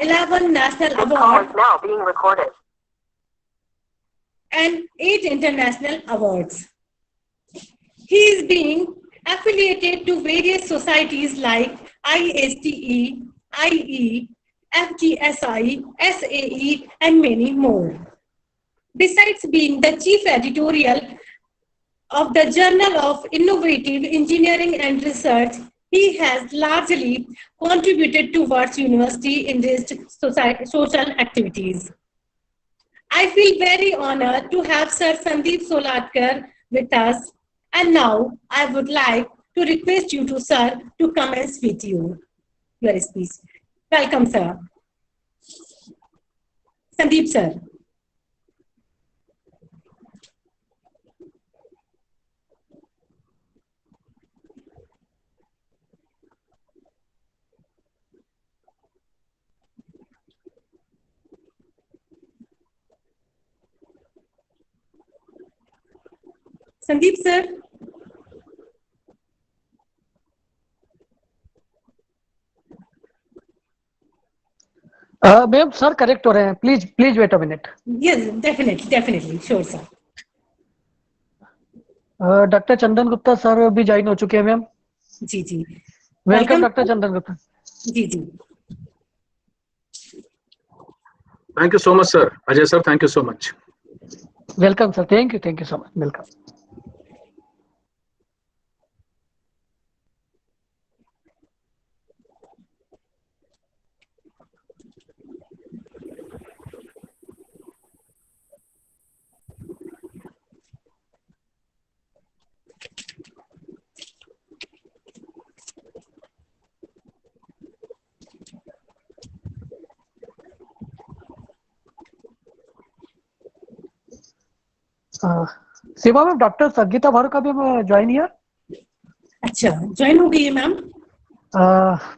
11 national awards now being recorded. and 8 international awards. He is being affiliated to various societies like ISTE, IE, FGSI, SAE, and many more. Besides being the chief editorial of the Journal of Innovative Engineering and Research, he has largely contributed towards university-enriched social activities. I feel very honored to have Sir Sandeep Solatkar with us. And now I would like to request you to, sir, to commence with you. Your speech. Welcome, sir. Sandeep, sir. Sandeep, sir. Ma'am sir correct हो रहे हैं, please wait a minute. Yes, definitely, sure, sir. Doctor Chandan Gupta sir भी join हो चुके हैं ma'am. जी जी. Welcome doctor Chandan Gupta. जी जी. Thank you so much, sir. Ajay sir, thank you so much. Welcome sir. Thank you so much. Welcome. सेवा ma'am doctor Sangeeta Bharu का भी ज्वाइन हियर. अच्छा, ज्वाइन हो गई है ma'am.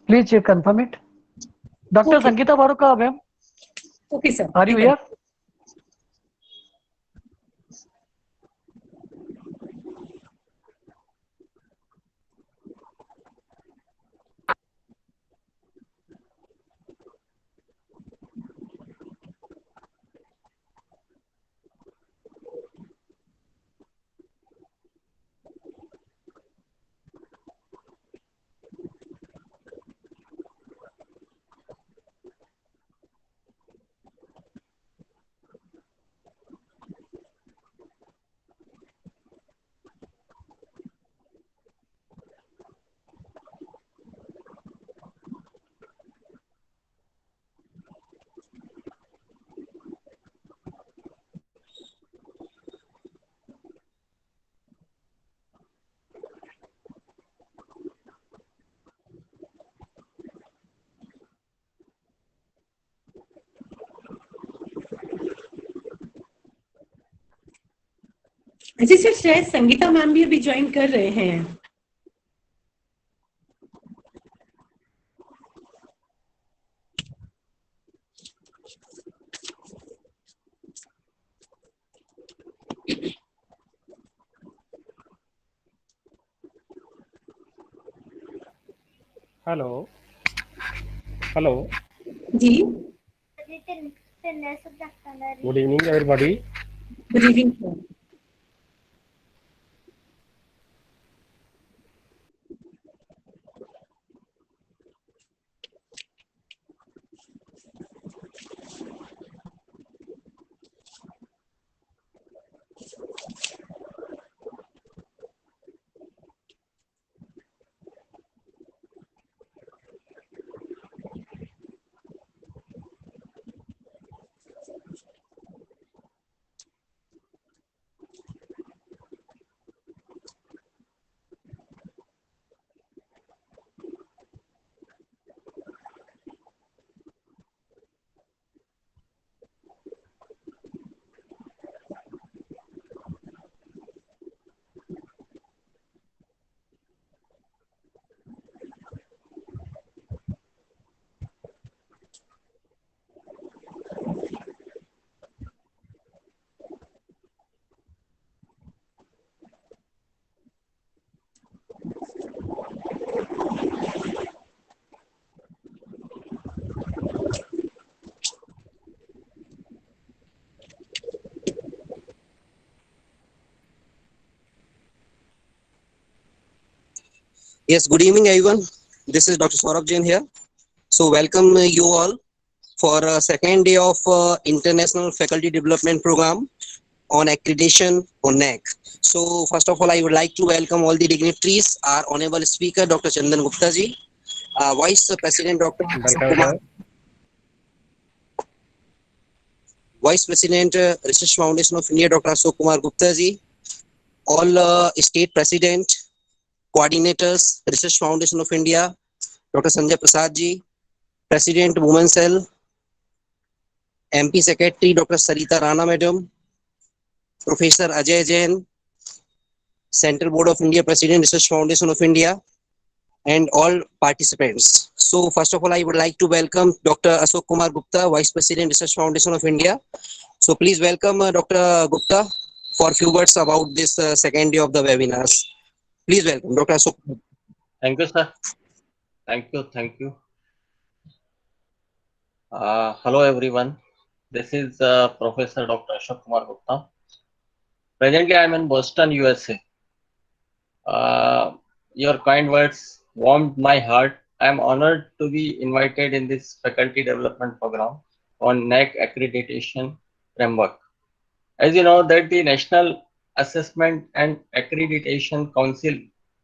Please confirm it. Doctor Sangeeta Bharu का ma'am. Okay sir. Are you here? जी sir, शायद संगीता मैम भी अभी ज्वाइन कर रहे हैं. हेलो हेलो जी. Good evening everybody. Good evening sir. Yes, good evening, everyone. This is Dr. Saurabh Jain here. So, welcome you all for a second day of International Faculty Development Program on accreditation on NAAC. So, first of all, I would like to welcome all the dignitaries, our Honorable Speaker, Dr. Chandan Gupta ji, Vice President, Dr. Ashok Welcome, Kumar, sir. Vice President, Research Foundation of India, Dr. Ashok Kumar Gupta ji, all State President, Coordinators, Research Foundation of India, Dr. Sanjay Prasad ji, President, Women Cell, MP Secretary, Dr. Sarita Rana Madam, Professor Ajay Jain, Central Board of India, President, Research Foundation of India, and all participants. So, first of all, I would like to welcome Dr. Ashok Kumar Gupta, Vice President, Research Foundation of India. So, please welcome Dr. Gupta for a few words about this second day of the webinars. Please welcome Dr. Ashok. Thank you, sir. Thank you. Hello, everyone. This is Professor Dr. Ashok Kumar Gupta. Presently, I am in Boston, USA. Your kind words warmed my heart. I am honored to be invited in this faculty development program on NAAC accreditation framework. As you know, that the National Assessment and Accreditation Council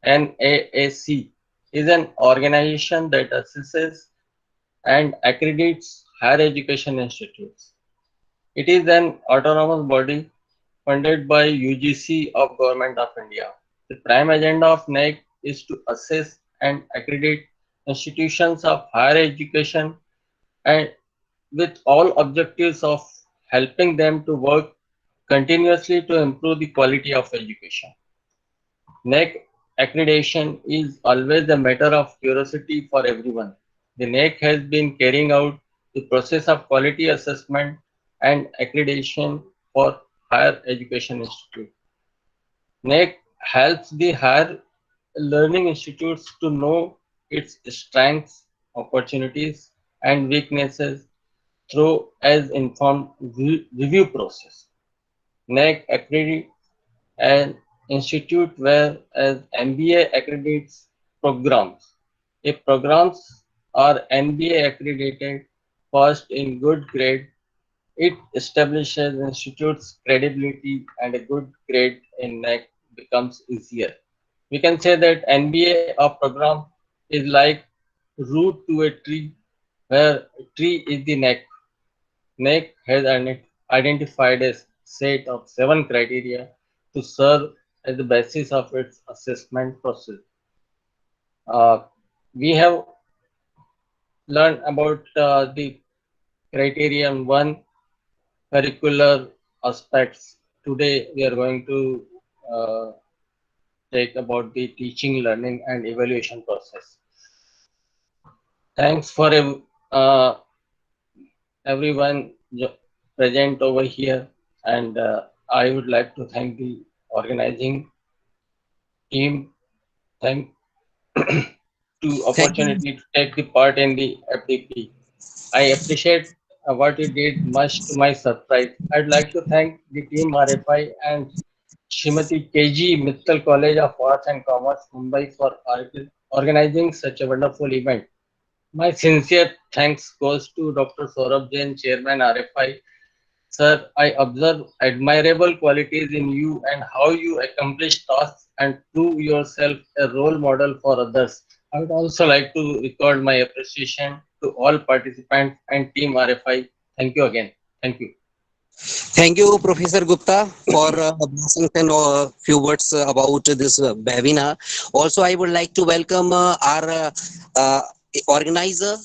(NAAC) is an organization that assesses and accredits higher education institutes. It is an autonomous body funded by UGC of Government of India. The prime agenda of NAAC is to assess and accredit institutions of higher education and with all objectives of helping them to work continuously to improve the quality of education. NAAC accreditation is always a matter of curiosity for everyone. The NAAC has been carrying out the process of quality assessment and accreditation for higher education institutes. NAAC helps the higher learning institutes to know its strengths, opportunities, and weaknesses through as informed review process. NAAC accredits an institute where as MBA accredits programs. If programs are NBA accredited first in good grade, it establishes institute's credibility and a good grade in NAAC becomes easier. We can say that NBA or program is like root to a tree where tree is the neck. NAAC has identified a set of 7 criteria to serve as the basis of its assessment process. We have learned about the criterion 1 curricular aspects. Today we are going to take about the teaching, learning and evaluation process. Thanks for everyone present over here, and I would like to thank the organizing team. Thank to Thank you. opportunity to take the part in the FDP. I appreciate what you did, much to my surprise. I'd like to thank the team RFI and Srimati KG Mittal College of Arts and Commerce, Mumbai for organizing such a wonderful event. My sincere thanks goes to Dr. Saurabh Jain, Chairman RFI. Sir, I observe admirable qualities in you and how you accomplish tasks and prove yourself a role model for others. I would also like to record my appreciation to all participants and team RFI. Thank you again. Thank you. Thank you, Professor Gupta, for blessings and a few words about this webinar. Also, I would like to welcome our uh, organizer,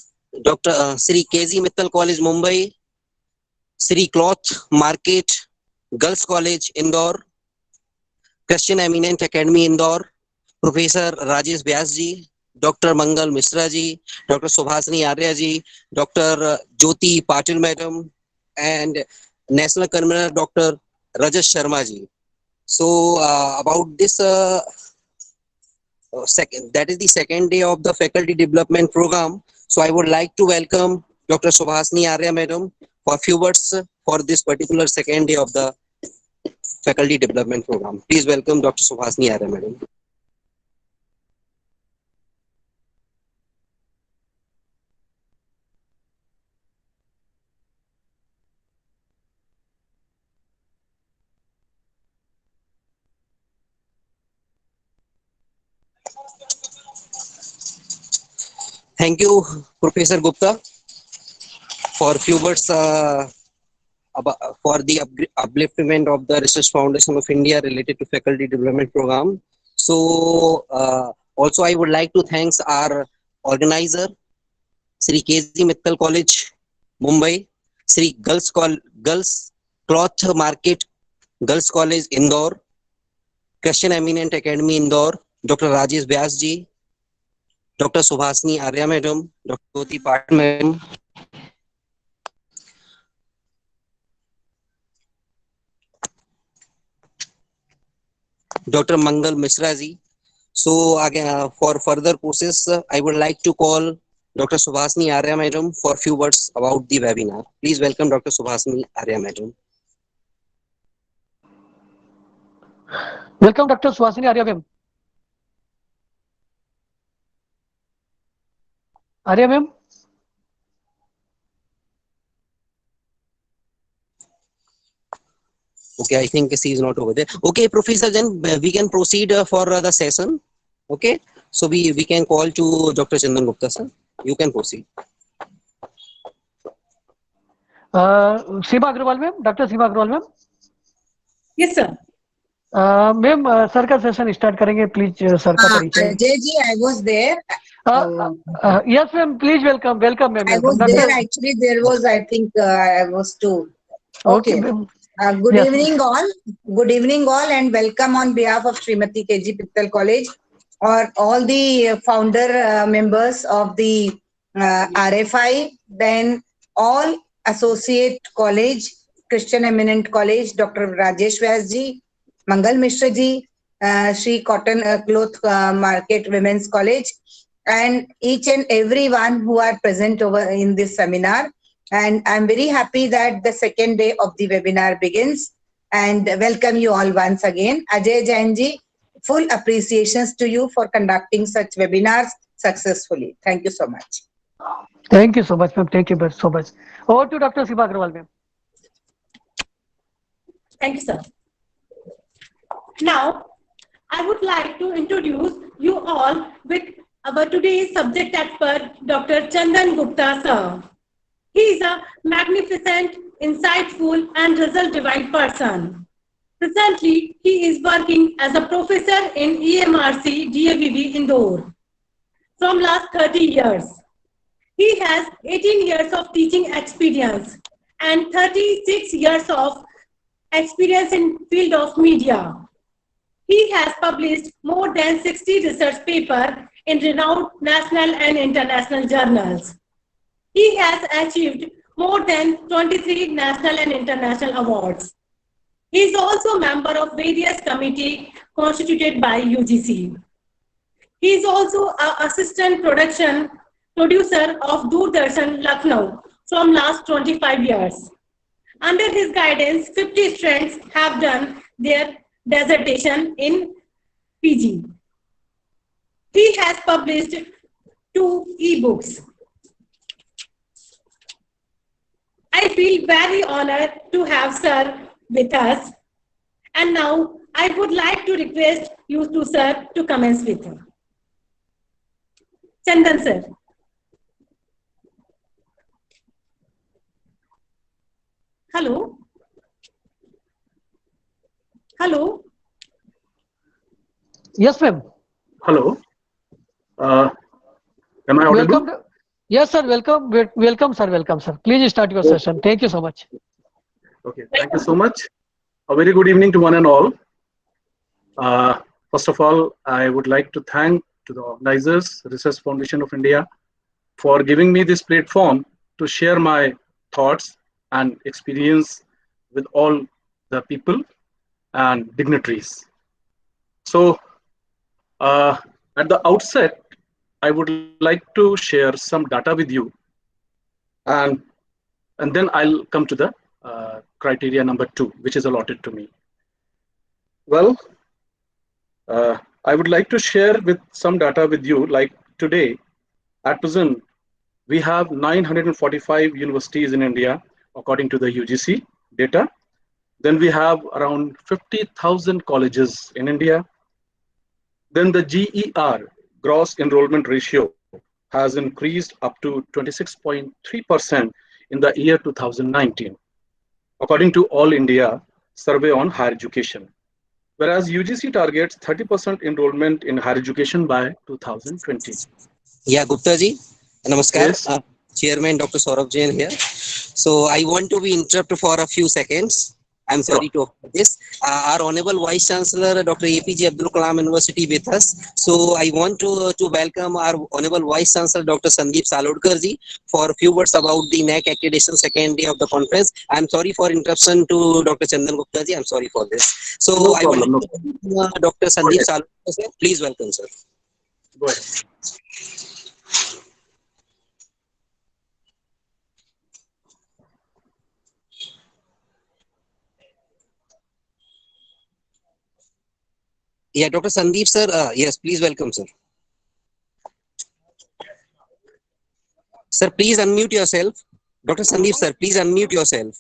Dr. Sri KZ Mittal College, Mumbai, Sri Cloth Market, Girls College, Indore, Christian Eminent Academy, Indore, Professor Rajesh Vyas ji, Dr. Mangal Mishra ji, Dr. Subhasini Arya ji, Dr. Jyoti Patil Madam, and National Convener Dr. Rajesh Sharma ji. So about this that is the second day of the faculty development program. So I would like to welcome Dr. Subhasini Arya Madam for a few words for this particular second day of the faculty development program. Please welcome Dr. Subhasini Arya Madam. Thank you, Professor Gupta, for few words for the upliftment of the Research Foundation of India related to faculty development program. So also I would like to thank our organizer, Sri KZ Mittal College, Mumbai, Sri Girls Cloth Market Girls College, Indore, Christian Eminent Academy, Indore, Dr. Rajesh Vyas ji, Dr. Subhasini Arya Madam, Dr. Jyoti Patil Madam, Dr. Mangal Mishra ji. So again, for further process, I would like to call Dr. Subhasini Arya Madam for few words about the webinar. Please welcome Dr. Subhasini Arya Madam. Welcome, Dr. Swasini Arya ma'am. Arya ma'am. Okay, I think she is not over there. Okay, Professor, then we can proceed for the session. Okay, so we can call to Dr. Chandan Gupta, sir. You can proceed. Seema Agarwal ma'am, doctor Seema Agarwal ma'am. Yes, sir. Ma'am sir का session start करेंगे, please sir का परिचय. Ajay ji, I was there. Yes ma'am, please welcome ma'am. I was there. Actually, there was, I think, I was too. Okay. Good Yes. evening, all. Good evening, all, and welcome on behalf of Srimati KG Pittal College or all the founder members of the RFI, then all associate college, Christian Eminent College, Dr. Rajesh Vyas ji, Mangal Mishra ji, Sri Cotton Cloth Market Women's College, and each and everyone who are present over in this seminar. And I'm very happy that the second day of the webinar begins, and welcome you all once again. Ajay Jain ji, full appreciations to you for conducting such webinars successfully. Thank you so much. Thank you so much, ma'am. Thank you so much. Over to Dr. Seema Agrawal, ma'am. Thank you, sir. Now, I would like to introduce you all with our today's subject expert, Dr. Chandan Gupta, sir. He is a magnificent, insightful, and result-driven person. Presently, he is working as a professor in EMRC DAVV Indore from last 30 years. He has 18 years of teaching experience and 36 years of experience in field of media. He has published more than 60 research papers in renowned national and international journals. He has achieved more than 23 national and international awards. He is also a member of various committees constituted by UGC. He is also an assistant producer of Doordarshan Lucknow from last 25 years. Under his guidance, 50 students have done their dissertation in PG. He has published 2 e-books. I feel very honored to have sir with us. And now I would like to request you to sir to commence with him. Chandan sir. Hello. Hello. Yes, ma'am. Hello. Am I audible? Welcome. Yes, sir. Welcome, sir. Please start your session. Thank you so much. Okay. Thank you so much. A very good evening to one and all. First of all, I would like to thank to the organizers, Research Foundation of India, for giving me this platform to share my thoughts and experience with all the people and dignitaries. So, at the outset, I would like to share some data with you, and then I'll come to the criteria number 2, which is allotted to me. Well, I would like to share with some data with you. Like today, at present, we have 945 universities in India, according to the UGC data. Then we have around 50,000 colleges in India. Then the GER, gross enrollment ratio, has increased up to 26.3% in the year 2019, according to All India Survey on Higher Education, whereas UGC targets 30% enrollment in higher education by 2020. Yeah, Gupta ji, namaskar. Yes. Chairman Dr. Saurabh Jain here. So I want to be interrupted for a few seconds. I'm sorry to this. Our Honorable Vice Chancellor Dr. APJ Abdul Kalam University with us. So I want to welcome our Honorable Vice Chancellor Dr. Sandeep Salodkar ji for a few words about the NAAC accreditation second day of the conference. I'm sorry for interruption to Dr. Chandan Gupta ji. I'm sorry for this. So No I problem, want to Dr. Sandeep Salodkar sir. Please welcome sir. Go ahead. Yeah, Dr. Sandeep sir. Yes, please welcome sir. Sir, please unmute yourself. Dr. Sandeep sir, please unmute yourself.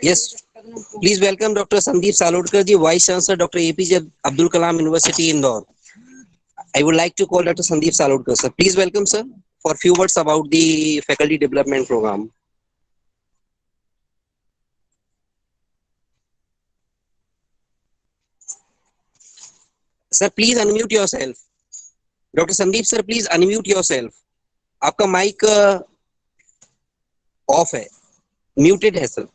Yes, please welcome Dr. Sandeep Salodkar ji, Vice Chancellor Dr. APJ Abdul Kalam University, Indore. I would like to call Dr. Sandeep Salodkar sir. Please welcome sir for a few words about the faculty development program. Sir, please unmute yourself. Dr. Sandeep sir, please unmute yourself. आपका mic off है, muted है sir.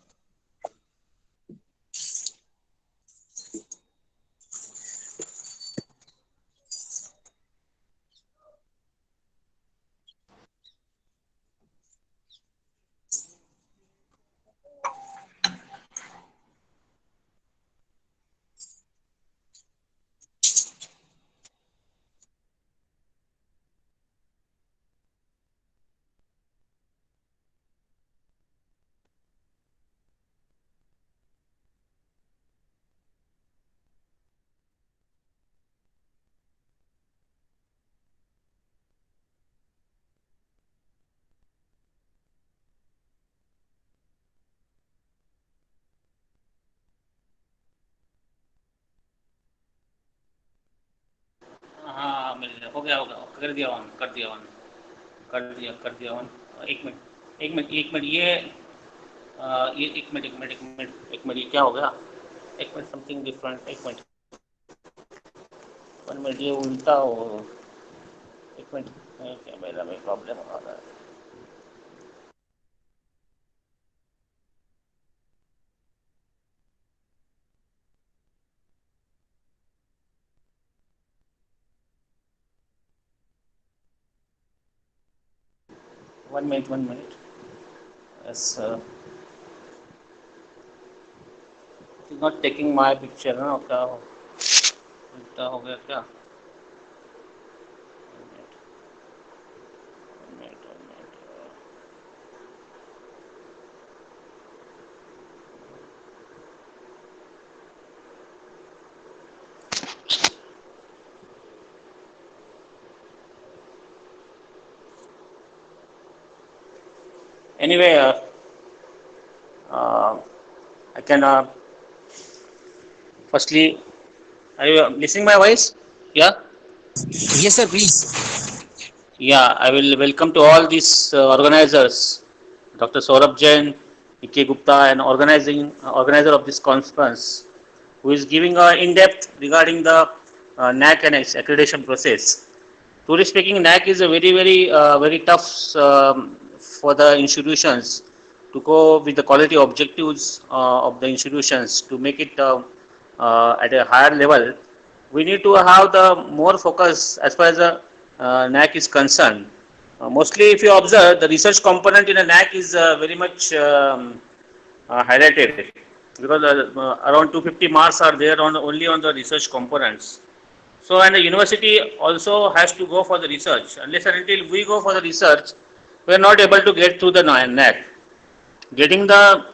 हाँ मिल गया, हो गया कर दिया on कर दिया ऑन. एक मिनट ये एक मिनट ये क्या हो गया. एक मिनट समथिंग डिफरेंट. एक मिनट 1 मिनट ये उल्टा हो. एक मिनट कैमरा में प्रॉब्लम आ रहा है. One minute. Yes, it's not taking my picture ना. क्या उल्टा हो गया क्या. One minute. Anyway, I can firstly, are you listening my voice? Yeah. Yes sir, please. Yeah, I will welcome to all these organizers, Dr. Saurabh Jain, E.K. Gupta, and organizer of this conference, who is giving in-depth regarding the NAAC and its accreditation process. Truly speaking, NAAC is a very tough for the institutions to go with the quality objectives of the institutions to make it at a higher level. We need to have the more focus as far as the NAAC is concerned. Mostly, if you observe, the research component in a NAAC is very much highlighted because around 250 marks are there only on the research components. So, and the university also has to go for the research. Unless and until we go for the research, we are not able to get through the NAAC. Getting the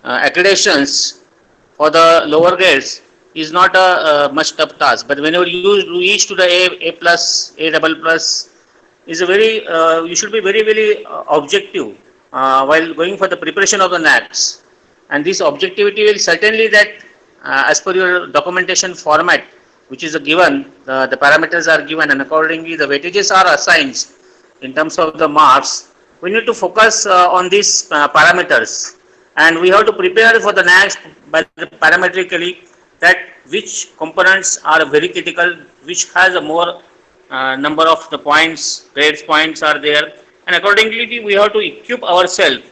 accreditations for the lower grades is not a much tough task. But whenever you reach to the A plus, A double plus, is a very you should be very objective while going for the preparation of the NAACs. And this objectivity will certainly that as per your documentation format, which is given, the parameters are given, and accordingly the weightages are assigned in terms of the marks. We need to focus on these parameters, and we have to prepare for the NAAC by parametrically that which components are very critical, which has a more number of the points, grades points are there, and accordingly we have to equip ourselves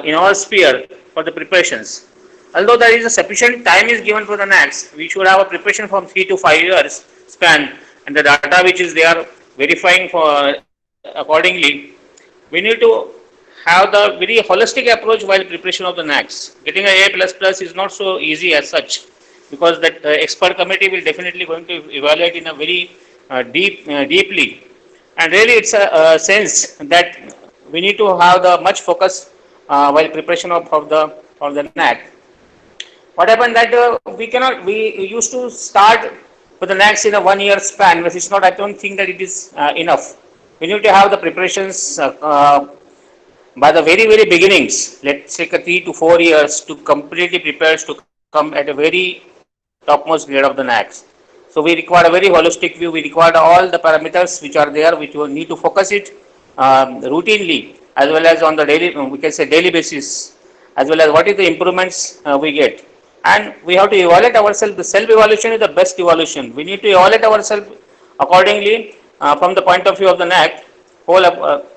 in our sphere for the preparations. Although there is a sufficient time is given for the NAACs, we should have a preparation from 3 to 5 years span, and the data which is they are verifying for accordingly. We need to have the very holistic approach while preparation of the NAACs. Getting an A++ is not so easy as such, because that expert committee will definitely going to evaluate in a very deeply, and really it's a sense that we need to have the much focus while preparation of the NAAC. What happened that we used to start with the NAACs in a 1 year span, but it's not, I don't think that it is enough. We need to have the preparations by the very beginnings. Let's take a 3 to 4 years to completely prepare to come at a very topmost grade of the NAACs. So we require a very holistic view. We require all the parameters which are there, which we need to focus it routinely, as well as on the daily, we can say daily basis, as well as what is the improvements we get. And we have to evaluate ourselves. The self-evaluation is the best evaluation. We need to evaluate ourselves accordingly from the point of view of the NAAC,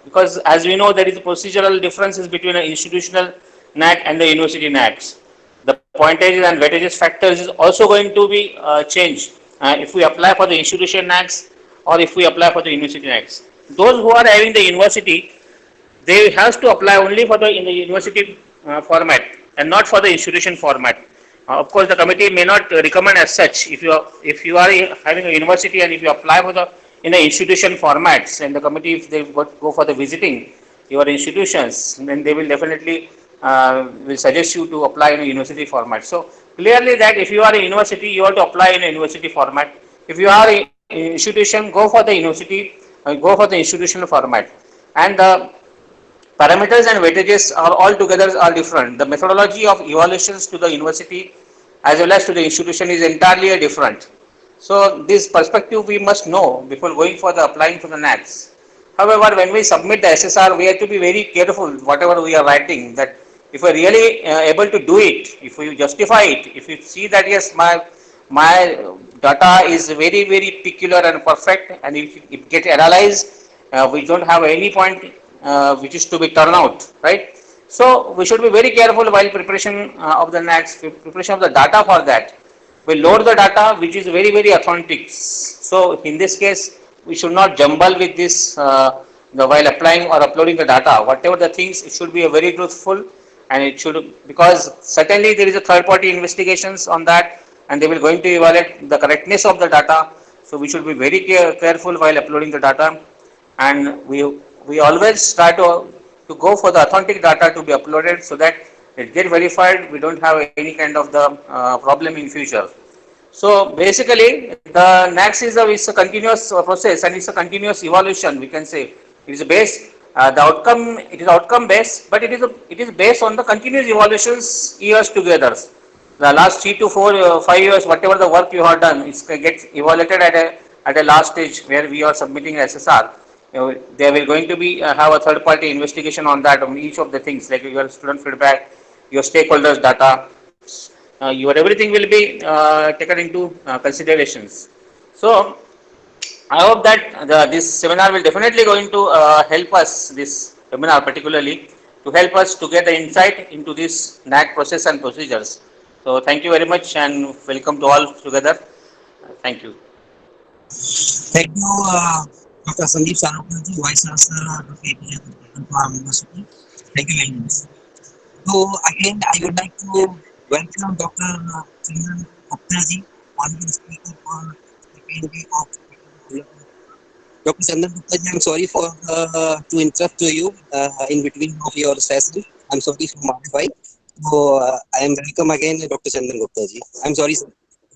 because as we know there is a procedural differences between an institutional NAAC and the university NAACs. The pointages and weightages factors is also going to be changed if we apply for the institution NAACs or if we apply for the university NAACs. Those who are having the university, they have to apply only for in the university format and not for the institution format. Of course, the committee may not recommend as such. If you are having a university and if you apply for in the institution formats, and the committee, if they go for the visiting your institutions, then they will definitely will suggest you to apply in a university format. So clearly that if you are a university, you have to apply in a university format. If you are an institution, go for the university, go for the institutional format. And the parameters and weightages are altogether are different. The methodology of evaluations to the university as well as to the institution is entirely different. So this perspective we must know before going for the applying for the NAACs. However, when we submit the SSR, we have to be very careful whatever we are writing, that if we are really able to do it, if we justify it, if you see that yes, my data is very peculiar and perfect, and if it gets analyzed, we don't have any point which is to be turned out, right? So we should be very careful while preparation of the NAACs, preparation of the data for that. We load the data which is very authentic. So in this case, we should not jumble with this while applying or uploading the data. Whatever the things, it should be a very truthful, and it should, because certainly there is a third party investigations on that, and they will going to evaluate the correctness of the data. So we should be very careful while uploading the data, and we always try to go for the authentic data to be uploaded so that it get verified. We don't have any kind of the problem in future. So basically, the NAACs is a continuous process, and it's a continuous evaluation. We can say it is based the outcome. It is outcome based, but it is based on the continuous evaluations years together. The last 3 to 4, 5 years, whatever the work you have done, it gets evaluated at a last stage where we are submitting SSR. They will going to be have a third party investigation on that, on each of the things, like your student feedback, your stakeholders data, your everything will be taken into considerations. So I hope that this seminar will definitely going to help us, this webinar particularly, to help us to get the insight into this NAAC process and procedures. So thank you very much, and welcome to all together. Thank you. Thank you, Dr. Sandeep Sarokji, Vice Chancellor of APJ University. Thank you very much. So again, I would like to welcome Dr. Chandan Gupta-ji, honorable speaker for the PNB of Dr. Chandan Gupta-ji. I'm sorry for to interrupt you in between of your session. I'm sorry for modifying. So I am welcome again, Dr. Chandan Gupta-ji. I'm sorry to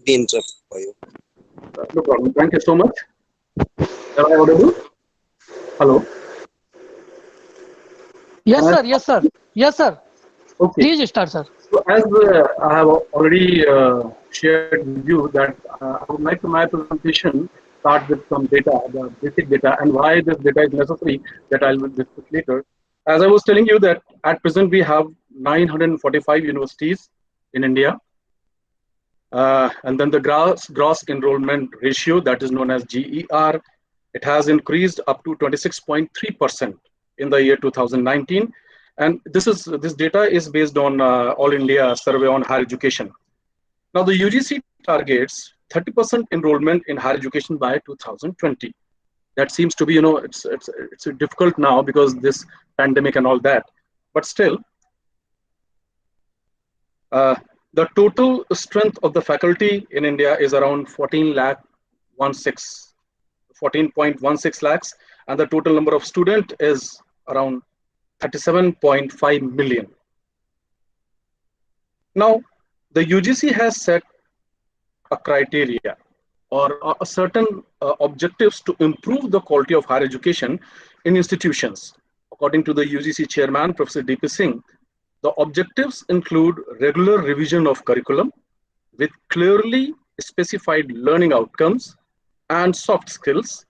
be interrupted for you. No problem. Thank you so much. Am I audible? Hello. Yes, sir. Yes, sir. Yes, sir. Okay. Please start, sir. So as I have already shared with you that I would like to my presentation start with some data, the basic data, and why this data is necessary that I will discuss later. As I was telling you that at present we have 945 universities in India. And then the gross enrollment ratio, that is known as GER, it has increased up to 26.3% in the year 2019. And this data is based on All India Survey on Higher Education. Now the UGC targets 30% enrollment in higher education by 2020. That seems to be, it's difficult now because this pandemic and all that. But still, the total strength of the faculty in India is around 14.16 lakhs, and the total number of students is around 37.5 million. Now, the UGC has set a criteria or a certain objectives to improve the quality of higher education in institutions. According to the UGC chairman, Professor D.P. Singh, the objectives include regular revision of curriculum with clearly specified learning outcomes and soft skills,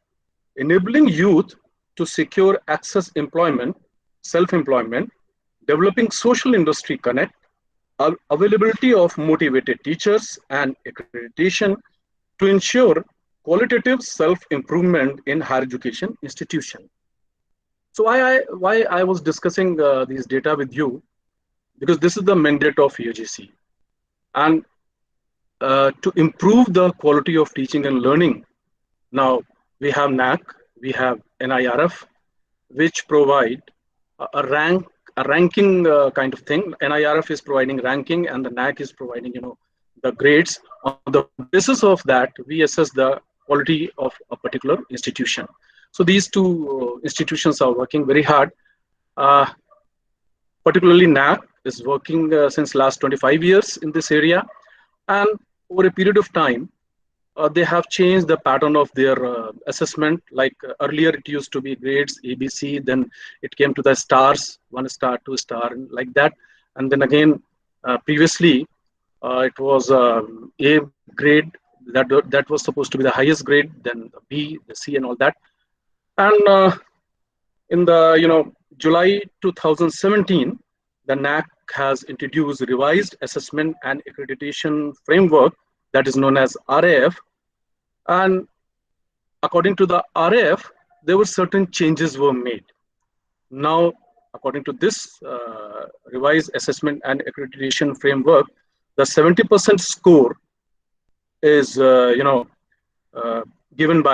enabling youth to secure access employment, self-employment, developing social industry connect, availability of motivated teachers, and accreditation to ensure qualitative self-improvement in higher education institution. So why I was discussing these data with you, because this is the mandate of UGC. And to improve the quality of teaching and learning, now we have NAAC, we have NIRF, which provide a ranking kind of thing. NIRF is providing ranking, and the NAAC is providing, the grades. On the basis of that, we assess the quality of a particular institution. So these two institutions are working very hard. Particularly NAAC is working since last 25 years in this area, and over a period of time, they have changed the pattern of their assessment. Like earlier, it used to be grades ABC, then it came to the stars, 1 star, 2 star, like that. And then again, previously, it was A grade that was supposed to be the highest grade, then the B, the C, and all that. And in the July 2017, the NAAC has introduced revised assessment and accreditation framework that is known as RAF. And according to the RAF, there were certain changes were made. Now, according to this revised assessment and accreditation framework, the 70% score is given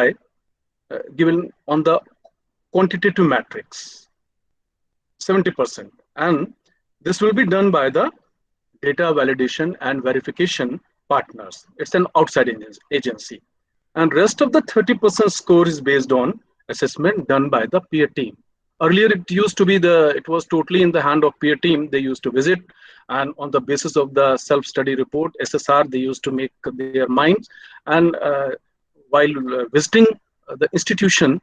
on the quantitative matrix, 70%, and this will be done by the data validation and verification partners. It's an outside agency, and rest of the 30% score is based on assessment done by the peer team. Earlier, it used to be it was totally in the hand of peer team. They used to visit, and on the basis of the self-study report, SSR, they used to make their minds. And while visiting the institution,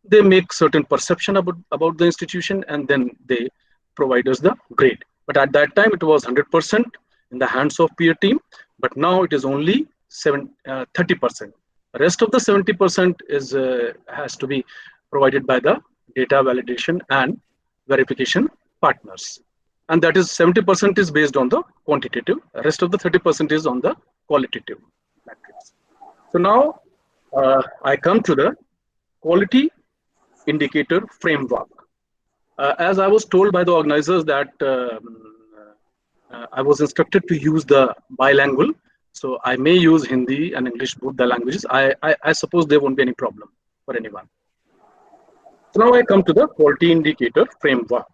they make certain perception about the institution, and then they provide us the grade. But at that time, it was 100% in the hands of peer team. But now it is only 30%. The rest of the 70% has to be provided by the data validation and verification partners. And that is 70% is based on the quantitative. The rest of the 30% is on the qualitative metrics. So now I come to the quality indicator framework. As I was told by the organizers that I was instructed to use the bilingual. So I may use Hindi and English, both the languages. I suppose there won't be any problem for anyone. So now I come to the quality indicator framework,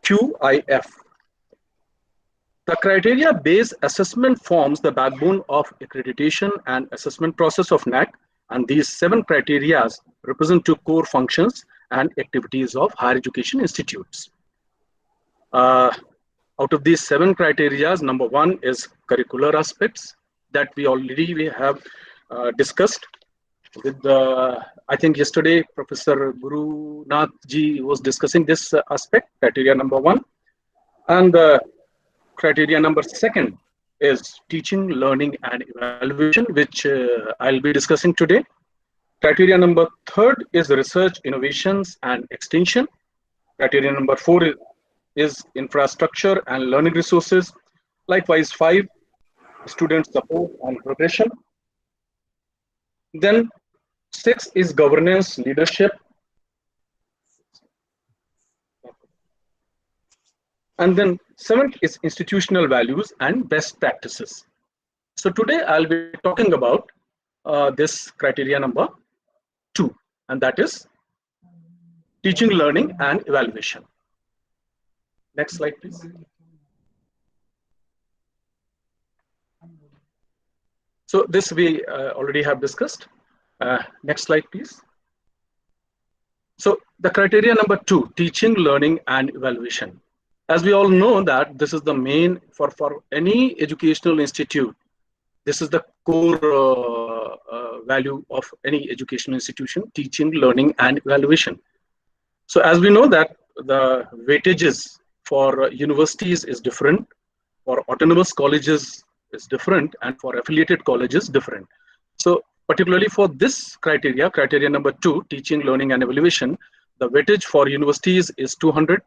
QIF. The criteria-based assessment forms the backbone of accreditation and assessment process of NAAC, and these 7 criteria represent 2 core functions and activities of higher education institutes. Out of these 7 criteria, number 1 is curricular aspects that we have discussed. With I think yesterday, Professor Guru Nath ji was discussing this aspect, criteria number 1. And criteria number 2 is teaching, learning, and evaluation, which I'll be discussing today. Criteria number 3 is research, innovations, and extension. Criteria number 4 is infrastructure and learning resources. Likewise, 5, student support and progression. Then 6 is governance, leadership. And then 7th is institutional values and best practices. So today I'll be talking about this criteria number 2, and that is teaching, learning, and evaluation. Next slide, please. So this we already have discussed. Next slide, please. So the criteria number 2, teaching, learning, and evaluation. As we all know that this is the main for any educational institute. This is the core value of any educational institution: teaching, learning, and evaluation. So as we know that the weightages for universities is different, for autonomous colleges is different, and for affiliated colleges different. So particularly for this criteria, criteria number 2, teaching, learning, and evaluation, the weightage for universities is 200,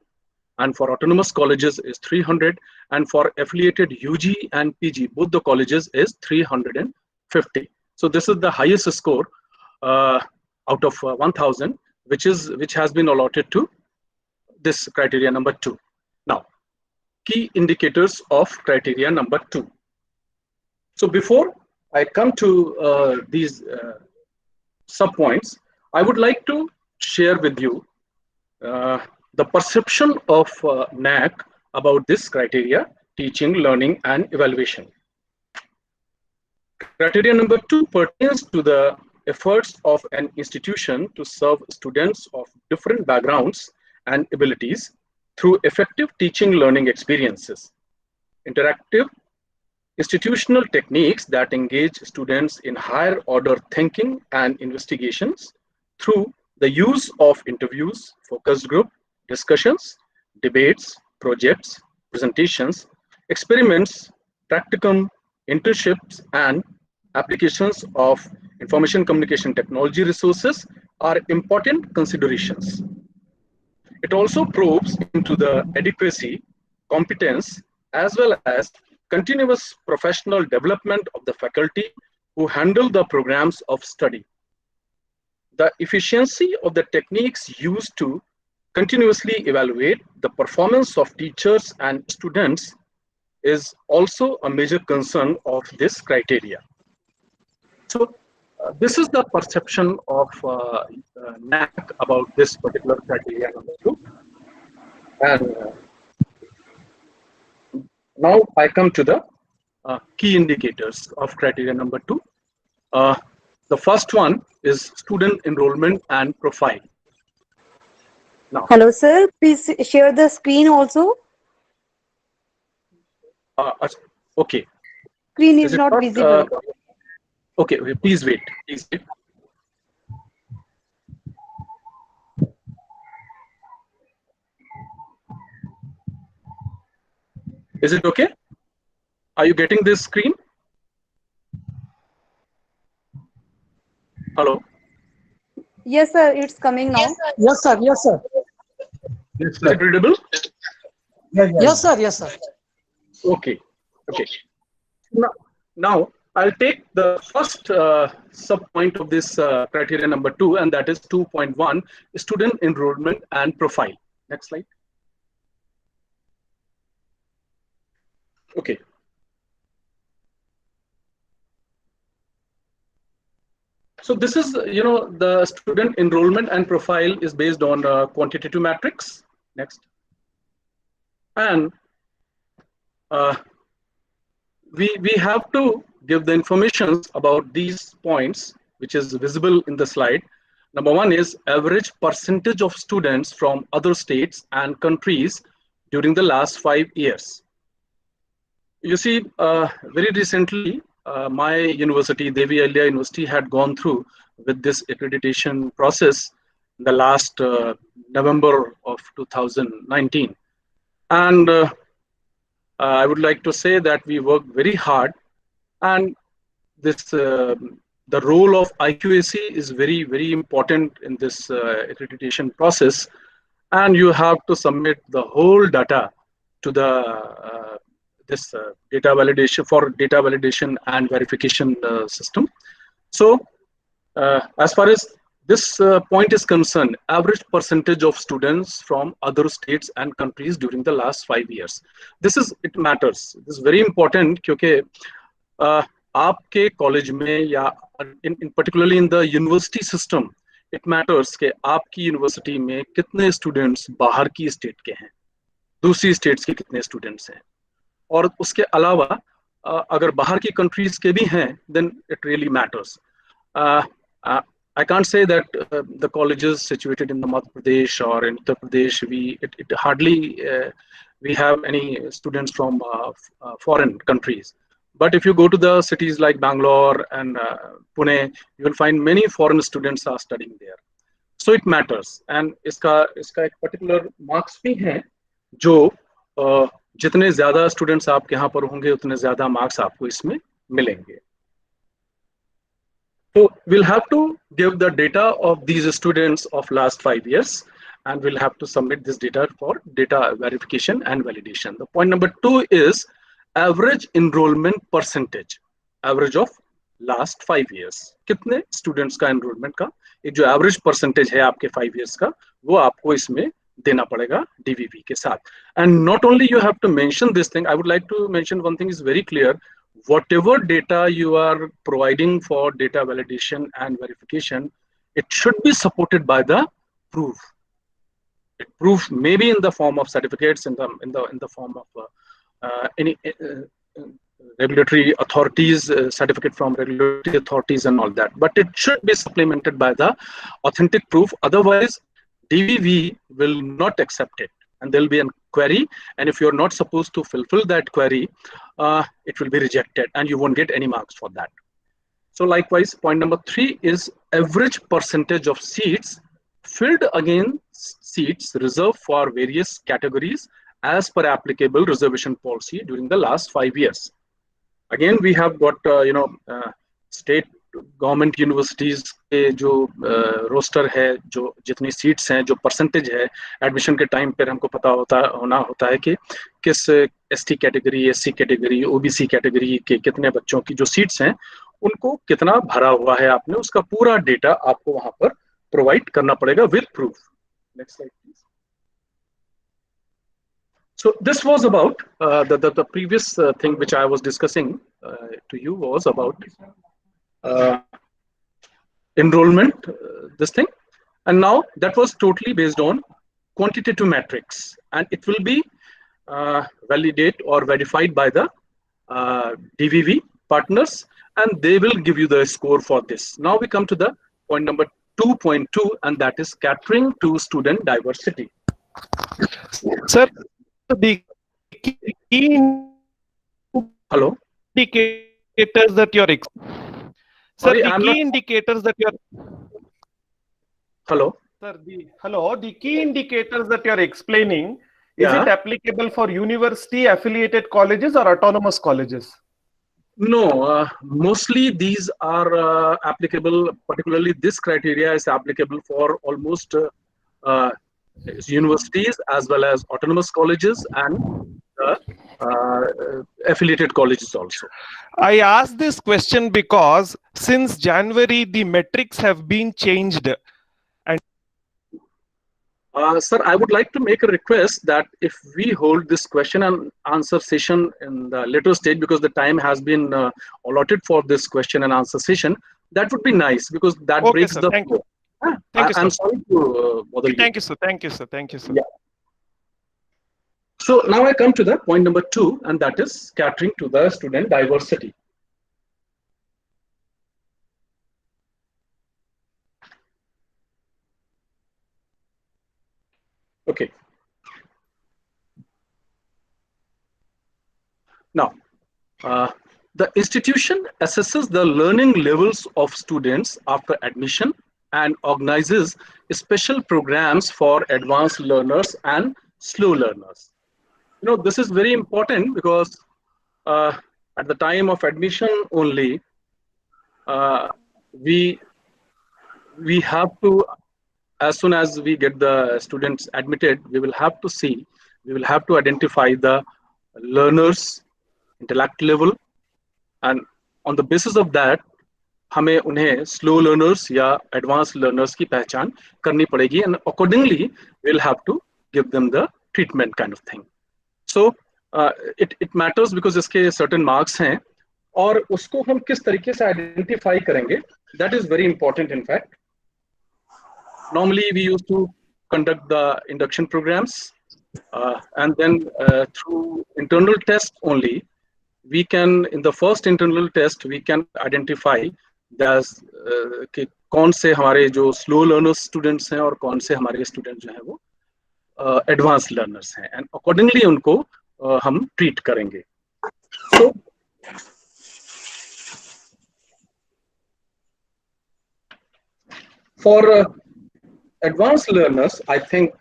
and for autonomous colleges is 300, and for affiliated UG and PG, both the colleges is 350. So this is the highest score out of 1000, which has been allotted to this criteria number 2. Now, key indicators of criteria number 2. So before I come to these sub-points, I would like to share with you the perception of NAAC about this criteria: teaching, learning, and evaluation. Criteria number 2 pertains to the efforts of an institution to serve students of different backgrounds and abilities through effective teaching learning experiences, interactive institutional techniques that engage students in higher order thinking and investigations through the use of interviews, focus group, discussions, debates, projects, presentations, experiments, practicum, internships, and applications of information communication technology resources are important considerations. It also probes into the adequacy, competence, as well as continuous professional development of the faculty who handle the programs of study. The efficiency of the techniques used to continuously evaluate the performance of teachers and students is also a major concern of this criteria. So this is the perception of NAAC about this particular criteria number 2. And now I come to the key indicators of criteria number 2. The first one is student enrollment and profile. Now, hello, sir. Please share the screen also. Okay. Screen is not visible. Okay, please wait. Please wait. Is it okay? Are you getting this screen? Hello? Yes, sir. It's coming now. Yes, sir. Yes, sir. Is it readable? Yes, sir. Yes, sir. Okay. Okay. Now I'll take the first sub-point of this criteria number 2, and that is 2.1, student enrollment and profile. Next slide. Okay. So this is, the student enrollment and profile is based on quantitative matrix. Next. And we have to give the information about these points, which is visible in the slide. Number 1 is average percentage of students from other states and countries during the last 5 years. You see, very recently, my university, Devi Ahilya University, had gone through with this accreditation process in the last November of 2019. And I would like to say that we worked very hard, and this the role of IQAC is very, very important in this accreditation process, and you have to submit the whole data to the this data validation and verification system. So as far as this point is concerned, average percentage of students from other states and countries during the last 5 years. It matters. This is very important because आपके college में या in particularly in the university system, it matters कि आपकी university में कितने students बाहर की state के हैं, दूसरी स्टेट्स के कितने स्टूडेंट्स हैं, और उसके अलावा अगर बाहर की कंट्रीज के भी हैं, then it really matters. I can't say that the colleges situated in the Madhya Pradesh or in Uttar Pradesh, it hardly we have any students from foreign countries. But if you go to the cities like Bangalore and Pune, you will find many foreign students are studying there. So it matters. And इसका एक particular marks भी हैं जो जितने ज़्यादा students आपके यहाँ पर होंगे उतने ज़्यादा marks आपको इसमें मिलेंगे. So we'll have to give the data of these students of last 5 years, and we'll have to submit this data for data verification and validation. The point number 2 is average enrollment percentage, average of last 5 years. कितने students का enrollment का एक जो average percentage है आपके 5 years का, वो आपको इसमें देना पड़ेगा DVV के साथ. And not only you have to mention this thing, I would like to mention one thing is very clear. Whatever data you are providing for data validation and verification, it should be supported by the proof. Proof maybe in the form of certificates, in the form of any regulatory authorities, certificate from regulatory authorities and all that. But it should be supplemented by the authentic proof. Otherwise, DVV will not accept it, and there will be a query. And if you're not supposed to fulfill that query, it will be rejected, and you won't get any marks for that. So likewise, point number 3 is average percentage of seats filled against seats reserved for various categories as per applicable reservation policy during the last 5 years. Again, we have got state government universities के जो roster है, जो जितनी seats हैं, जो percentage है admission के time पर हमको पता होता है कि किस ST category, SC category, OBC category के कितने बच्चों की जो सीट्स हैं उनको कितना भरा हुआ है आपने, उसका पूरा डेटा आपको वहां पर प्रोवाइड करना पड़ेगा with proof. Next slide please. So this was about the previous thing which I was discussing to you was about enrollment, this thing, and now that was totally based on quantitative metrics, and it will be validated or verified by the DVV partners, and they will give you the score for this. Now we come to the point number 2.2, and that is catering to student diversity. Sir, the key Hello? indicators that you're Sorry, the key indicators that you're Hello? Sir, the key indicators that you're explaining, is it applicable for university affiliated colleges or autonomous colleges? No, mostly these are applicable, particularly this criteria is applicable for almost universities as well as autonomous colleges and affiliated colleges also. I asked this question because since January, the metrics have been changed. And sir, I would like to make a request that if we hold this question and answer session in the later stage, because the time has been allotted for this question and answer session, that would be nice, because that breaks the flow. I'm sorry to bother you. Thank you, sir. Thank you, sir. Thank you, sir. Yeah. So now I come to the point number 2, and that is catering to the student diversity. Okay. Now, the institution assesses the learning levels of students after admission and organizes special programs for advanced learners and slow learners. This is very important because at the time of admission only, we have to, as soon as we get the students admitted, we will have to identify the learners' intellect level, and on the basis of that, हमें उन्हें slow learners या advanced learners की पहचान करनी पड़ेगी, and accordingly we'll have to give them the treatment kind of thing. So it matters because इसके certain marks हैं, और उसको हम किस तरीके से identify करेंगे, that is very important in fact. Normally we used to conduct the induction programs, and then through internal test only, we can, in the first internal test, we can identify कि कौन से हमारे जो slow learner students हैं और कौन से हमारे students जो हैं वो advanced learners हैं, and accordingly उनको हम treat करेंगे. So for advanced learners, I think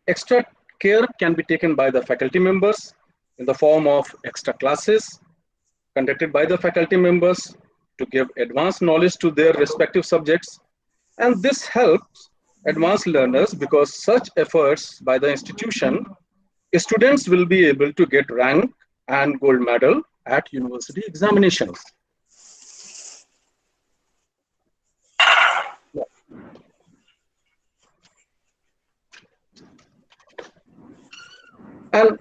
extra care can be taken by the faculty members in the form of extra classes conducted by the faculty members to give advanced knowledge to their respective subjects. And this helps advanced learners because such efforts by the institution, students will be able to get rank and gold medal at university examinations. And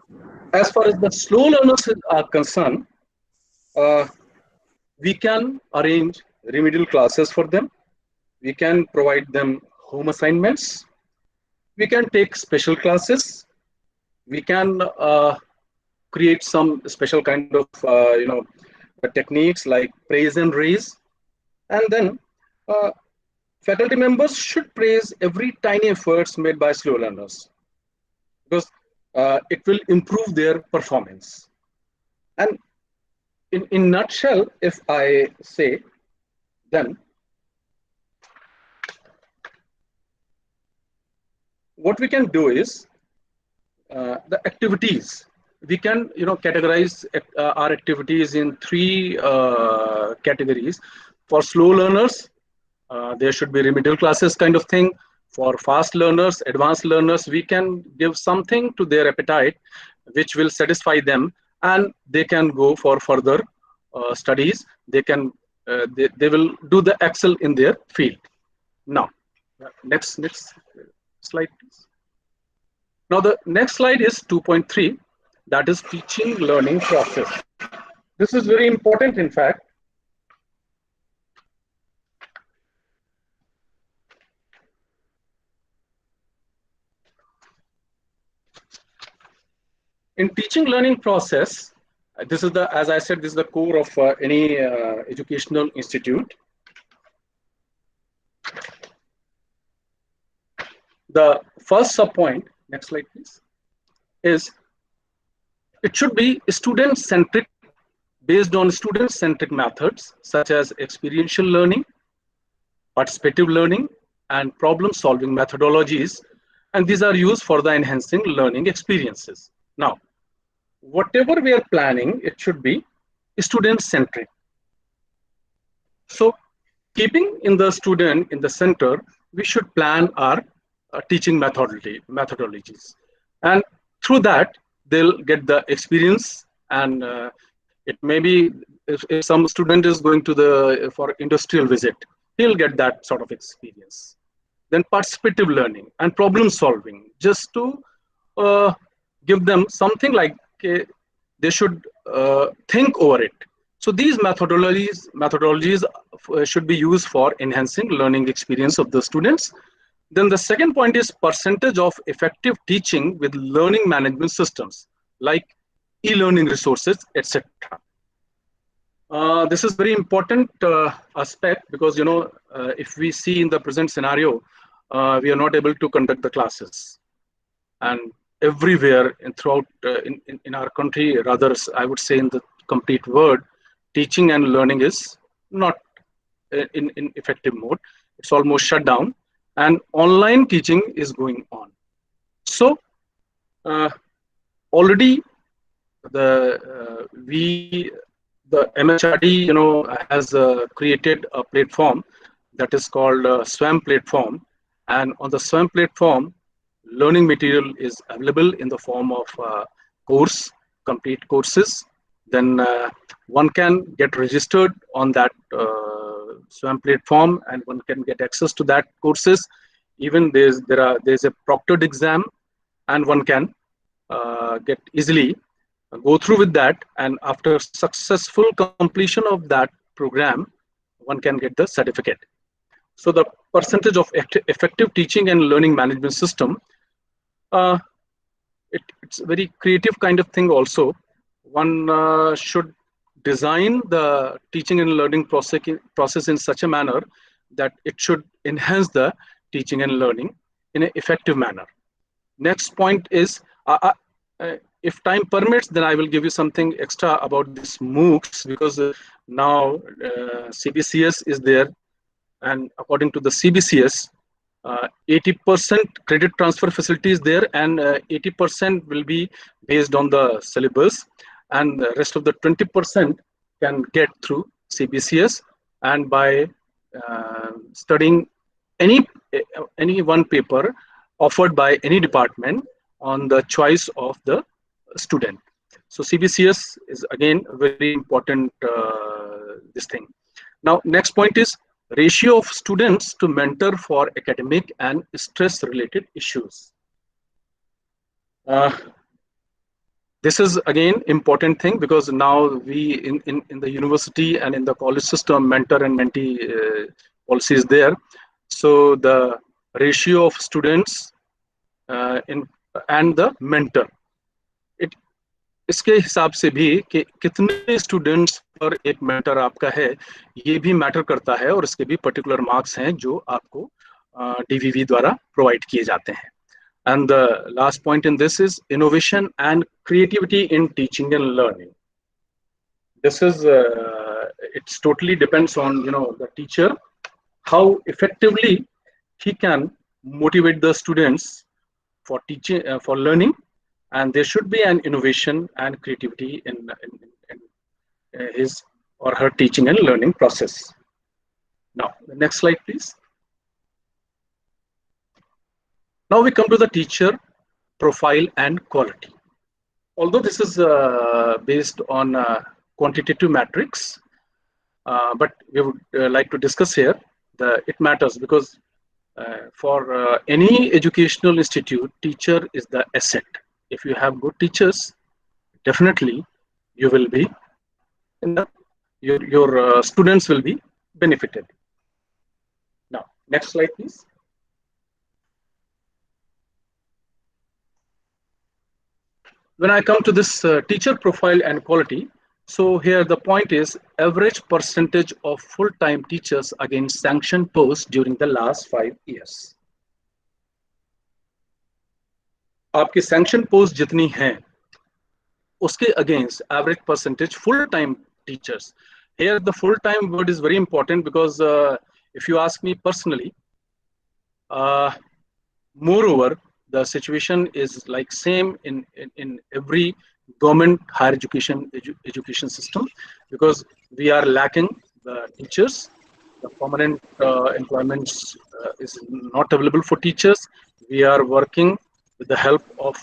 as far as the slow learners are concerned, we can arrange remedial classes for them. We can provide them home assignments. We can take special classes. We can create some special kind of techniques like praise and raise. And then faculty members should praise every tiny efforts made by slow learners, because it will improve their performance. And in nutshell, if I say, then what we can do is the activities. We can categorize our activities in three categories. For slow learners, there should be remedial classes kind of thing. For fast learners, advanced learners, we can give something to their appetite which will satisfy them, and they can go for further studies. They can they will do the excel in their field. Now, next slide, please. Now the next slide is 2.3, that is teaching learning process. This is very important in fact. In teaching learning process, this is the, as I said, this is the core of any educational institute. The first sub-point, next slide please, is it should be student-centric, based on student-centric methods such as experiential learning, participative learning, and problem-solving methodologies, and these are used for the enhancing learning experiences. Now, whatever we are planning, it should be student-centric. So, keeping in the student in the center, we should plan our teaching methodologies, and through that they'll get the experience. And it may be if some student is going to for industrial visit, he'll get that sort of experience. Then participative learning and problem solving, just to give them something like they should think over it. So these methodologies should be used for enhancing learning experience of the students. Then the second point is percentage of effective teaching with learning management systems like e-learning resources, etc. This is very important aspect, because if we see in the present scenario, we are not able to conduct the classes, and everywhere and throughout in our country, rather I would say in the complete world, teaching and learning is not in effective mode. It's almost shut down. and online teaching is going on. So already the MHRD, has created a platform that is called SWAM platform, and on the SWAM platform, learning material is available in the form of complete courses. Then one can get registered on that SWAM platform, and one can get access to that courses. Even there's a proctored exam, and one can get easily go through with that, and after successful completion of that program, one can get the certificate. So the percentage of effective teaching and learning management system, it's a very creative kind of thing also. One should design the teaching and learning process in such a manner that it should enhance the teaching and learning in an effective manner. Next point is, if time permits, then I will give you something extra about this MOOCs, because now CBCS is there, and according to the CBCS, 80% credit transfer facility is there, and 80% will be based on the syllabus, and the rest of the 20% can get through CBCS, and by studying any one paper offered by any department on the choice of the student. So CBCS is again a very important this thing. Now next point is ratio of students to mentor for academic and stress related issues. This is again important thing, because now we in the university and in the college system, mentor and mentee policy is there. So the ratio of students and the mentor, इसके हिसाब से भी कि कितने students पर एक mentor आपका है, ये भी मैटर करता है, और इसके भी पर्टिकुलर मार्क्स हैं जो आपको डीवीवी द्वारा प्रोवाइड किए जाते हैं. And the last point in this is innovation and creativity in teaching and learning. This is it's totally depends on the teacher, how effectively he can motivate the students for teaching for learning, and there should be an innovation and creativity in his or her teaching and learning process. Now, the next slide, please. Now we come to the teacher profile and quality. Although this is based on quantitative metrics, but we would like to discuss here, it matters because for any educational institute, teacher is the asset. If you have good teachers, definitely you will be your students will be benefited. Now, next slide, please. When I come to this teacher profile and quality, so here the point is average percentage of full-time teachers against sanctioned posts during the last 5 years. आपकी sanction post जितनी हैं, उसके against average percentage full-time teachers. Here the full-time word is very important because if you ask me personally, moreover, the situation is like same in every government higher education system, because we are lacking the teachers. The permanent employments is not available for teachers. We are working with the help of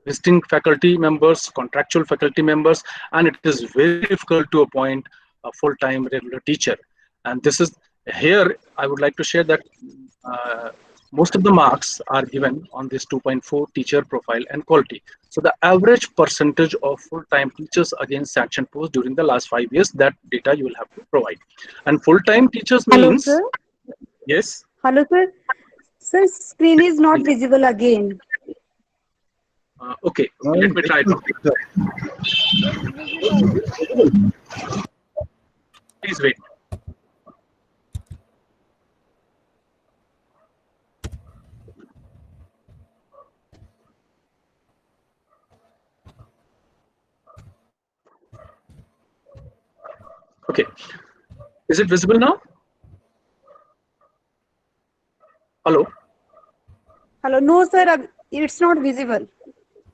visiting faculty members, contractual faculty members, and it is very difficult to appoint a full-time regular teacher. And this is here I would like to share that most of the marks are given on this 2.4 teacher profile and quality. So the average percentage of full-time teachers against sanctioned posts during the last 5 years, that data you will have to provide. And full-time teachers means... Hello, sir. Yes. Hello, sir. Sir, screen is not visible again. Okay, let me try it. Please wait. Okay, is it visible now? Hello. Hello. No, sir. It's not visible.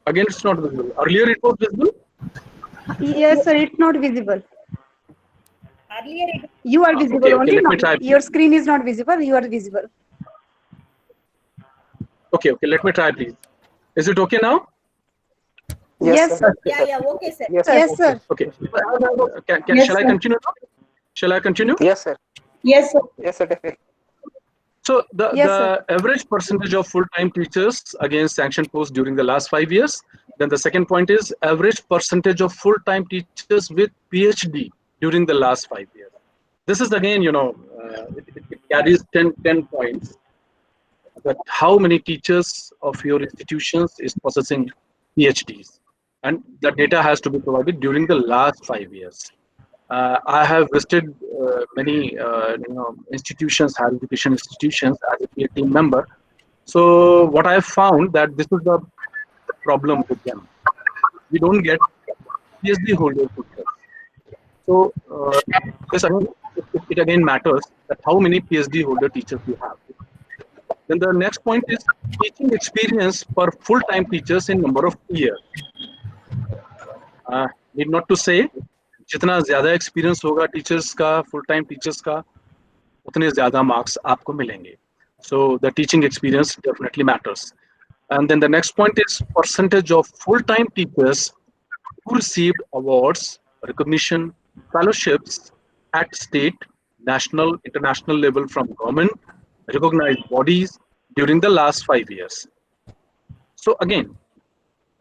Again, it's not visible. Earlier it was visible. Yes, sir. It's not visible. You are visible Okay, only. let me Not, try. your screen is not visible. You are visible. Okay, let me try, please. Is it okay now? Yes, sir. Yeah, okay, sir. Yes, sir. Okay. Yes, Shall I sir. continue now? Shall I continue? Yes, sir. Yes, sir. Yes, sir, definitely. So Yes, the average percentage of full-time teachers against sanction posts during the last 5 years. Then the second point is average percentage of full-time teachers with PhD during the last 5 years. This is again, it carries 10 points. That how many teachers of your institutions is possessing PhDs, and the data has to be provided during the last 5 years. I have visited many institutions, higher education institutions as a peer team member. So what I have found that this is the problem with them. We don't get PhD holders. So this again, it again matters that how many PhD holder teachers we have. Then the next point is teaching experience for full-time teachers in number of years. Need not to say, जितना ज़्यादा experience होगा teachers का, full-time teachers का, उतने ज़्यादा marks आपको मिलेंगे. So the teaching experience definitely matters. And then the next point is percentage of full-time teachers who received awards, recognition, fellowships at state, national, international level from government, recognized bodies during the last 5 years. So again,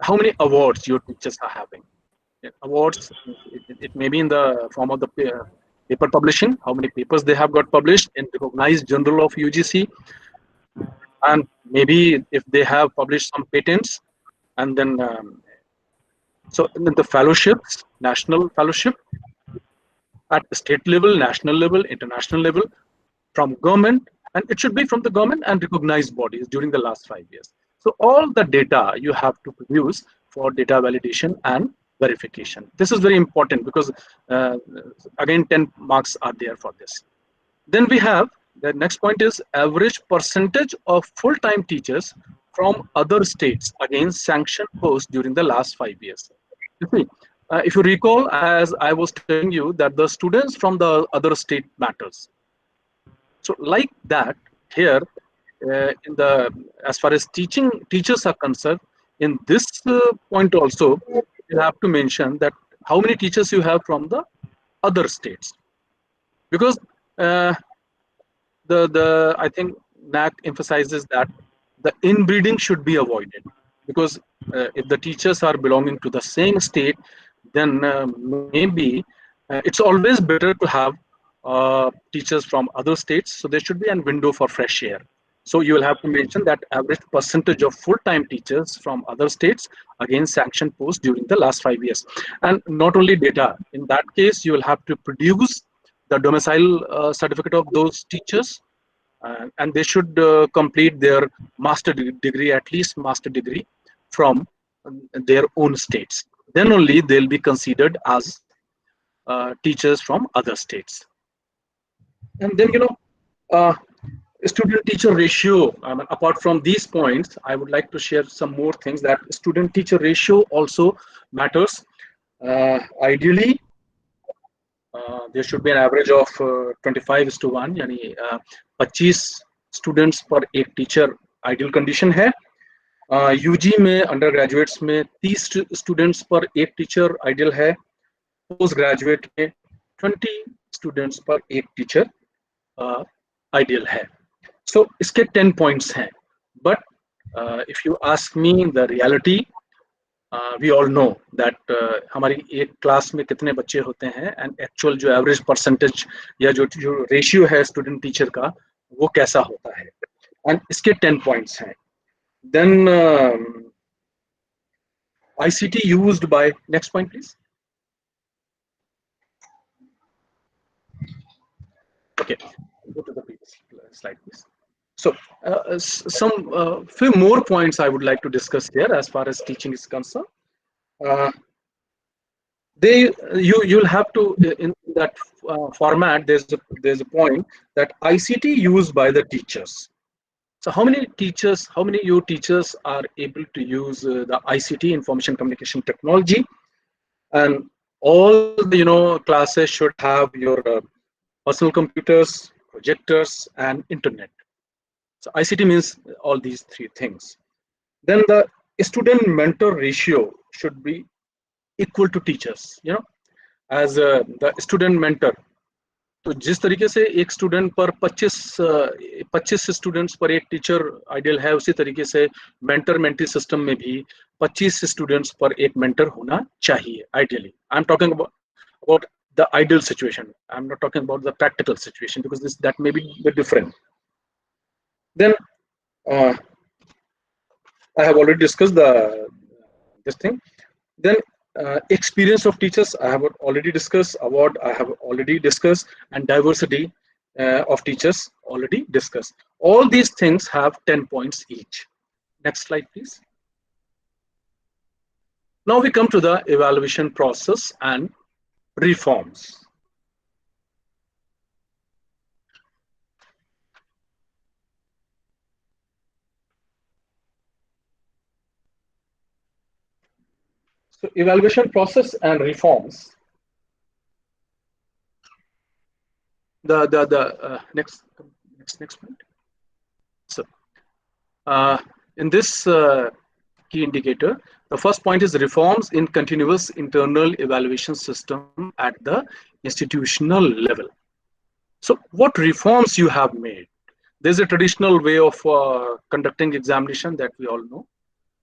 how many awards your teachers are having? Awards, it may be in the form of the paper publishing, how many papers they have got published in recognized journal of UGC, and maybe if they have published some patents, and then so then the fellowships, national fellowship at the state level, national level, international level, from government, and it should be from the government and recognized bodies during the last 5 years. So all the data you have to produce for data validation and verification. This is very important because again 10 marks are there for this. Then we have the next point is average percentage of full-time teachers from other states against sanction posts during the last 5 years. You see, if you recall, as I was telling you that the students from the other state matters. So like that here in the as far as teachers are concerned, in this point also you have to mention that how many teachers you have from the other states, because the I think NAAC emphasizes that the inbreeding should be avoided, because if the teachers are belonging to the same state, then maybe it's always better to have teachers from other states, so there should be a window for fresh air. So you will have to mention that average percentage of full-time teachers from other states against sanction posts during the last 5 years. And not only data, in that case you will have to produce the domicile certificate of those teachers, and they should complete their master degree, at least master degree from their own states. Then only they'll be considered as teachers from other states. And then student-teacher ratio. Apart from these points, I would like to share some more things that student-teacher ratio also matters. Ideally, there should be an average of 25:1, यानी 25 students per एक teacher ideal condition है. UG में undergraduates में 30 students per एक teacher ideal है. Postgraduate में 20 students per एक teacher ideal है. So इसके 10 points हैं. But if you ask me the reality, we all know that हमारी एक क्लास में कितने बच्चे होते हैं, and actual जो average percentage या जो ratio है student teacher का, वो कैसा होता है. And इसके 10 points हैं. Then ICT used by, next point please. Okay, go to the previous slide please. So some few more points I would like to discuss here as far as teaching is concerned. You'll have to, in that format, there's a point that ICT used by the teachers. So how many you teachers are able to use the ICT, information communication technology, and all the classes should have your personal computers, projectors, and internet. So ICT means all these three things. Then the student mentor ratio should be equal to teachers. As the student mentor, तो जिस तरीके से एक student पर 25 students पर एक teacher ideal है, उसी तरीके से मेंटर मेंटी सिस्टम में भी 25 स्टूडेंट्स पर एक मेंटर होना चाहिए ideally. I am talking about the ideal situation. I'm not talking about the practical situation, because that may be a bit different. Then I have already discussed this thing. Then experience of teachers, I have already discussed. Award, I have already discussed. And diversity of teachers, already discussed. All these things have 10 points each. Next slide, please. Now we come to the evaluation process and reforms. So evaluation process and reforms. The next point. So in this key indicator, the first point is reforms in continuous internal evaluation system at the institutional level. So what reforms you have made? There's a traditional way of conducting examination that we all know,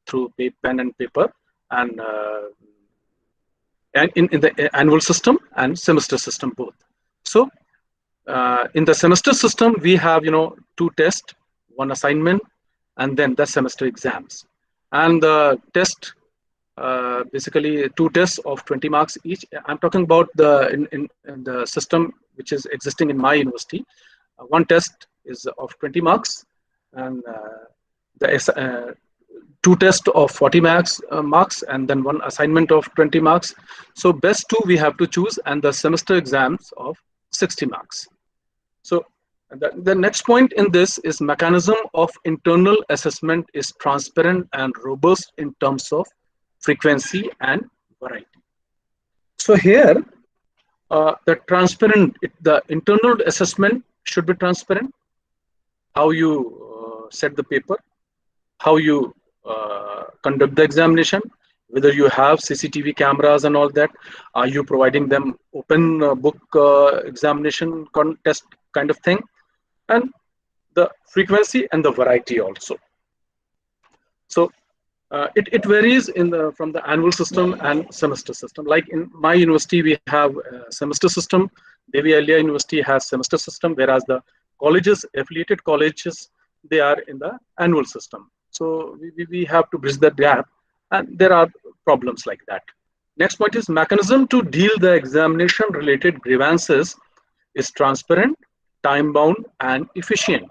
through pen and paper, and in the annual system and semester system both. So in the semester system, we have 2 tests, 1 assignment, and then the semester exams. And the test, basically 2 tests of 20 marks each. I'm talking about in the system which is existing in my university. 1 test is of 20 marks, and the 2 tests of 40 marks, and then 1 assignment of 20 marks. So best 2 we have to choose, and the semester exams of 60 marks. So the next point in this is mechanism of internal assessment is transparent and robust in terms of frequency and variety. So here, the internal assessment should be transparent. How you set the paper, how you conduct the examination, whether you have CCTV cameras and all that. Are you providing them open book examination contest kind of thing? And the frequency and the variety also. So it varies from the annual system and semester system. Like in my university, we have a semester system. Devi Ahilya University has semester system, whereas the colleges, affiliated colleges, they are in the annual system. So we have to bridge that gap, and there are problems like that. Next point is mechanism to deal the examination related grievances is transparent, time bound, and efficient.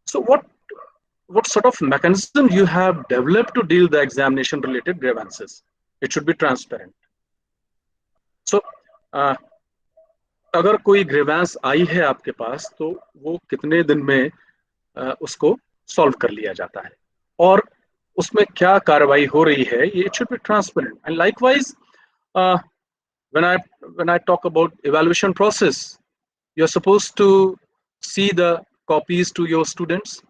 So what sort of mechanism you have developed to deal the examination related grievances? It should be transparent. So अगर कोई grievance आई है आपके पास, तो वो कितने दिन में उसको solve कर लिया जाता है, और उसमें क्या कार्रवाई हो रही है, ये it should be transparent. And likewise, when I talk about evaluation process, you're supposed to see the copies to your students.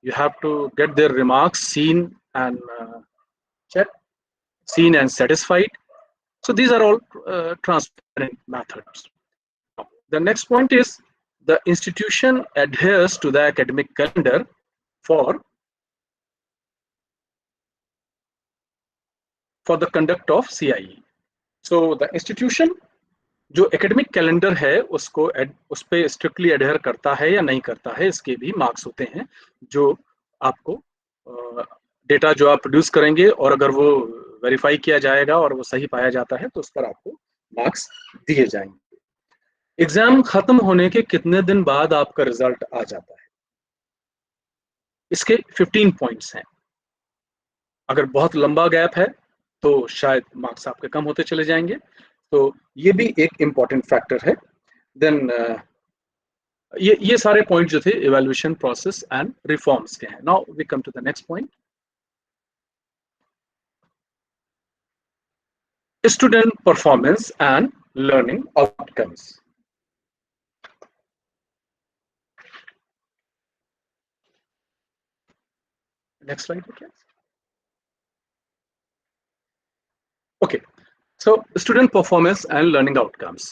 You have to get their remarks seen and checked, seen and satisfied. So these are all transparent methods. The next point is the institution adheres to the academic calendar for the conduct of CIE. So the institution जो academic calendar है उसको उस पे strictly adhere करता है या नहीं करता है, इसके भी मार्क्स होते हैं, जो आपको डेटा जो आप प्रोड्यूस करेंगे, और अगर वो वेरीफाई किया जाएगा और वो सही पाया जाता है तो उस पर आपको मार्क्स दिए जाएंगे. एग्जाम खत्म होने के कितने दिन बाद आपका रिजल्ट आ जाता है, इसके 15 पॉइंट्स हैं. अगर बहुत लंबा गैप है तो शायद मार्क्स आपके कम होते चले जाएंगे. तो ये भी एक इम्पॉर्टेंट फैक्टर है. देन ये सारे पॉइंट जो थे इवैल्यूएशन प्रोसेस एंड रिफॉर्म्स के हैं. Now we come to the next point. Student performance and learning outcomes. Next slide, please. Okay, so student performance and learning outcomes.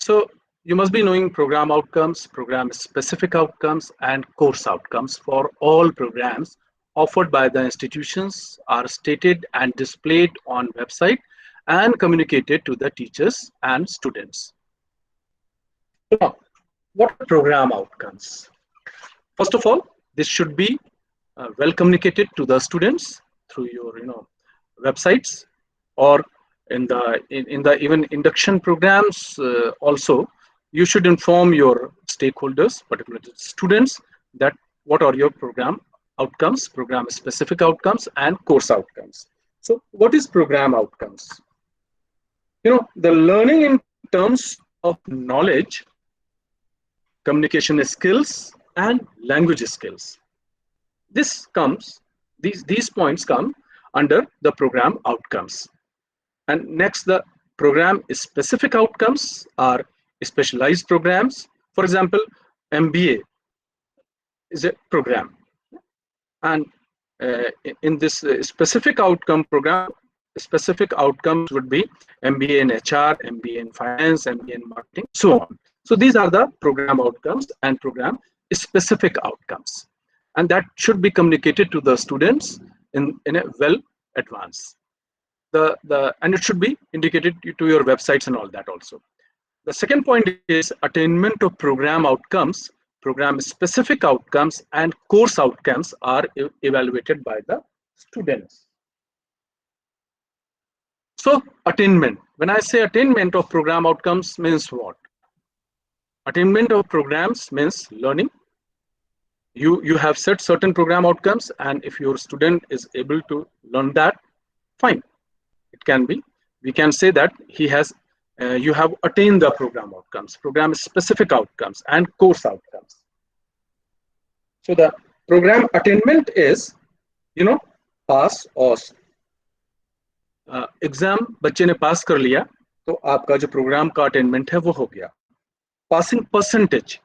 So you must be knowing program outcomes, program specific outcomes, and course outcomes for all programs offered by the institutions are stated and displayed on website and communicated to the teachers and students. Now, what are program outcomes? First of all, this should be well communicated to the students through your websites, or in the even induction programs. Also, you should inform your stakeholders, particularly students, that what are your program outcomes, program specific outcomes, and course outcomes. So what is program outcomes? The learning in terms of knowledge, communication skills, and language skills. These points come under the program outcomes. And next, the program specific outcomes are specialized programs. For example, MBA is a program, and in this specific outcome program, specific outcomes would be MBA in HR, MBA in finance, MBA in marketing, so on. So these are the program outcomes and program specific outcomes, and that should be communicated to the students in a well advance. And it should be indicated to your websites and all that also. The second point is attainment of program outcomes, program specific outcomes, and course outcomes are evaluated by the students. So attainment, when I say attainment of program outcomes, means what? Attainment of programs means learning. You have set certain program outcomes, and if your student is able to learn that, fine. It can be, we can say that he has, you have attained the program outcomes, program specific outcomes, and course outcomes. So the program attainment is, pass or exam बच्चे ने पास कर लिया तो आपका जो programme का attainment है वो हो गया. पासिंग परसेंटेज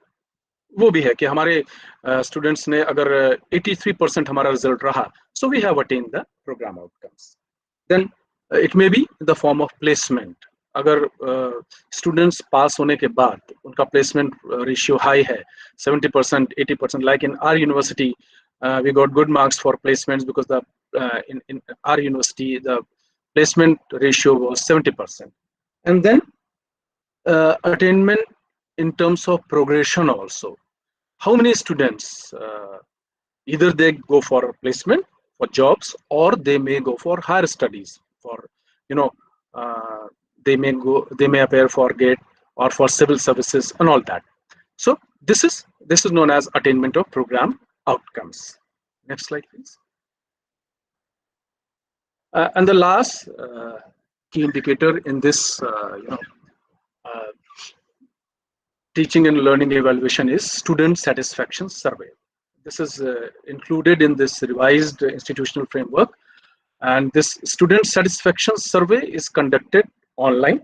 वो भी है कि हमारे स्टूडेंट्स ने अगर 83% हमारा रिजल्ट रहा, so we have attain the programme outcomes. Then it may be the form of placement. अगर स्टूडेंट्स पास होने के बाद उनका प्लेसमेंट रेशियो हाई है, 70%, 80%, like in are university we got good marks for placements because in our university the placement ratio was 70%. And then attainment in terms of progression also. How many students either they go for placement for jobs, or they may go for higher studies, for they may appear for GATE or for civil services and all that. So this is known as attainment of program outcomes. Next slide, please. And the last key indicator in this teaching and learning evaluation is student satisfaction survey. This is included in this revised institutional framework, and this student satisfaction survey is conducted online,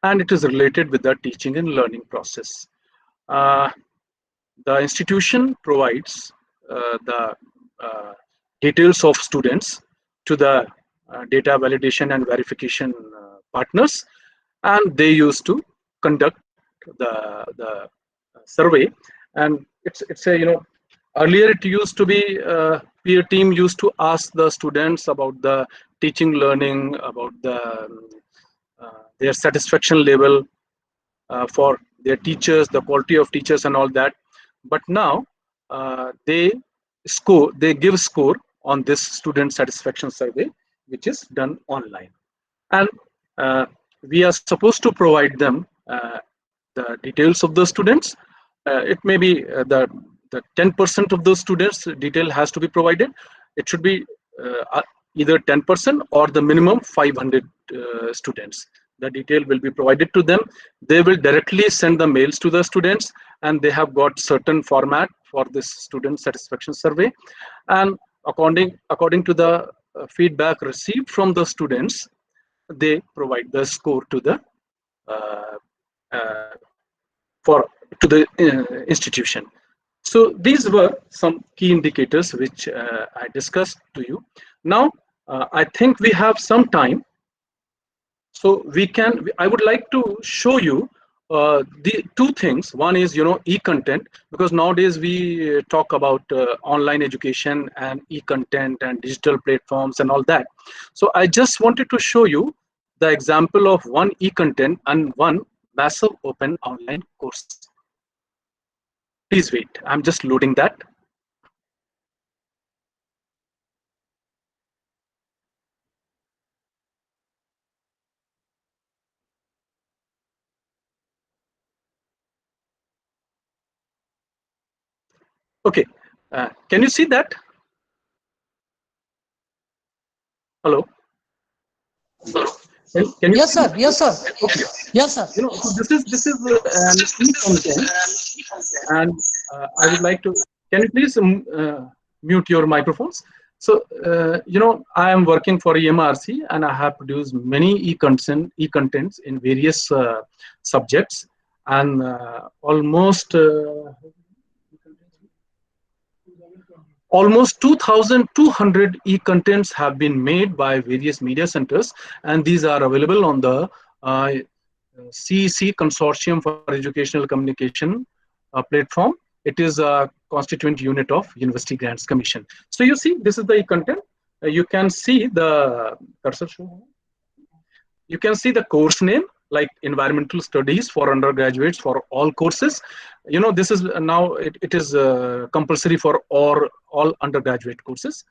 and it is related with the teaching and learning process. The institution provides the details of students to the data validation and verification partners, and they used to conduct the survey. And it's a earlier it used to be peer team used to ask the students about the teaching learning, about the their satisfaction level for their teachers, the quality of teachers and all that. But now they give score on this student satisfaction survey, which is done online, and we are supposed to provide them the details of the students. It may be the 10% of those students detail has to be provided. It should be either 10% or the minimum 500 students. The detail will be provided to them. They will directly send the mails to the students, and they have got certain format for this student satisfaction survey. And according to the feedback received from the students, they provide the score to the uh, uh, to the institution. So these were some key indicators which I discussed to you. Now I think we have some time, so I would like to show you the two things. One is, e-content, because nowadays we talk about online education and e-content and digital platforms and all that. So I just wanted to show you the example of one e-content and one massive open online course. Please wait, I'm just loading that. Okay, can you see that? Hello? Can you Yes, sir. Yes, sir. Okay. Yes, sir. So this is an e-content, and I would like to. Can you please mute your microphones? So I am working for EMRC, and I have produced many e-contents in various subjects, and almost 2,200 e-contents have been made by various media centers, and these are available on the CEC, Consortium for Educational Communication platform. It is a constituent unit of University Grants Commission. So you see, this is the e-content. You can see the cursor show. You can see the course name, like environmental studies for undergraduates for all courses. This is now it is compulsory for all undergraduate courses.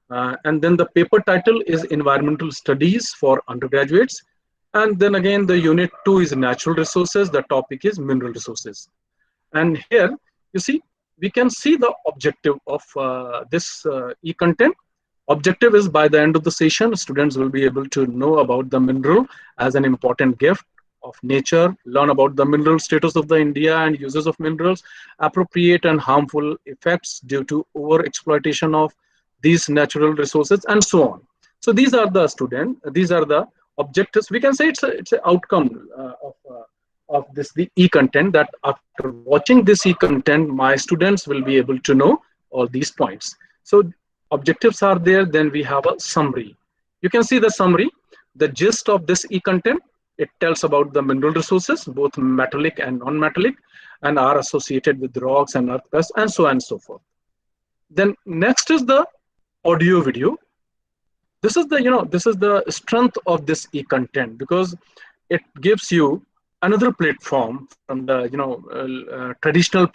And then the paper title is environmental studies for undergraduates. And then again, the unit 2 is natural resources. The topic is mineral resources. And here you see, we can see the objective of this e-content. Objective is, by the end of the session, students will be able to know about the mineral as an important gift of nature, learn about the mineral status of the India and uses of minerals, appropriate and harmful effects due to over-exploitation of these natural resources, and so on. So these are the objectives. We can say it's an outcome of the e-content, that after watching this e-content, my students will be able to know all these points. So objectives are there, then we have a summary. You can see the summary, the gist of this e-content. It tells about the mineral resources, both metallic and non-metallic, and are associated with rocks and earth crust, and so on and so forth. Then next is the audio video. This is the strength of this e-content, because it gives you another platform from the traditional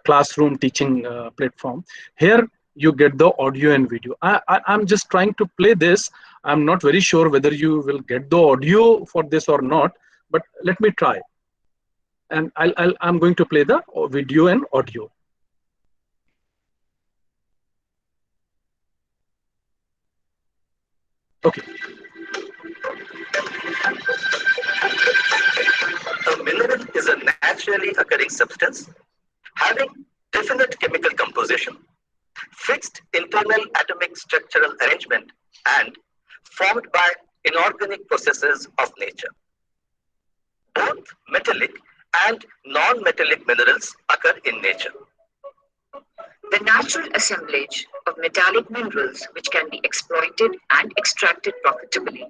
classroom teaching platform. Here you get the audio and video. I'm just trying to play this. I'm not very sure whether you will get the audio for this or not, but let me try. And I'm going to play the video and audio. Okay. A mineral is a naturally occurring substance having definite chemical composition, fixed internal atomic structural arrangement, and formed by inorganic processes of nature. Both metallic and non-metallic minerals occur in nature. The natural assemblage of metallic minerals, which can be exploited and extracted profitably,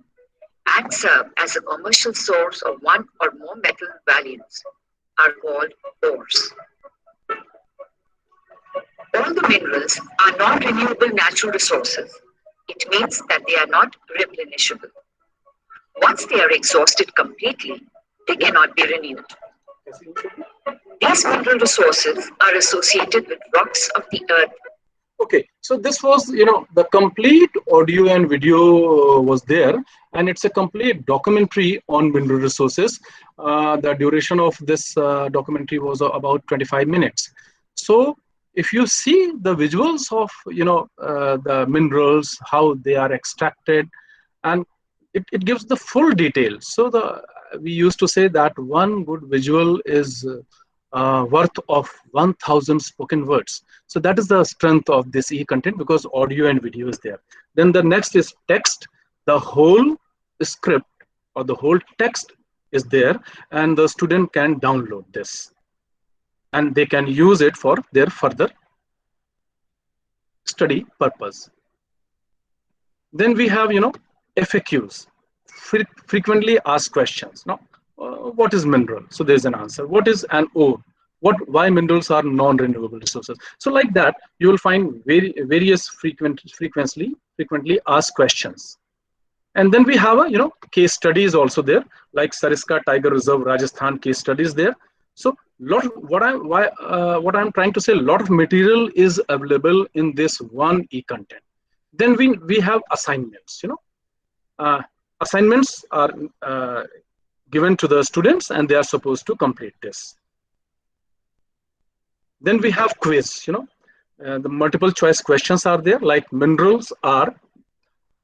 and serve as a commercial source of one or more metal values, are called ores. All the minerals are non-renewable natural resources. It means that they are not replenishable. Once they are exhausted completely, they cannot be renewed. These mineral resources are associated with rocks of the earth. Okay, so this was, the complete audio and video was there, and it's a complete documentary on mineral resources. The duration of this documentary was about 25 minutes. So if you see the visuals of, the minerals, how they are extracted, and it gives the full details. So we used to say that one good visual is worth of 1,000 spoken words. So that is the strength of this e-content, because audio and video is there. Then the next is text. The whole script or the whole text is there, and the student can download this and they can use it for their further study purpose. Then we have, FAQs, frequently asked questions. Now, what is mineral? So there's an answer. What is an ore? Why minerals are non-renewable resources? So like that, you will find various frequently asked questions. And then we have case studies also there, like Sariska Tiger Reserve, Rajasthan case studies there. So what I'm trying to say, a lot of material is available in this one e-content. Then we have assignments. Assignments are given to the students, and they are supposed to complete this. Then we have quiz. The multiple choice questions are there, like minerals are.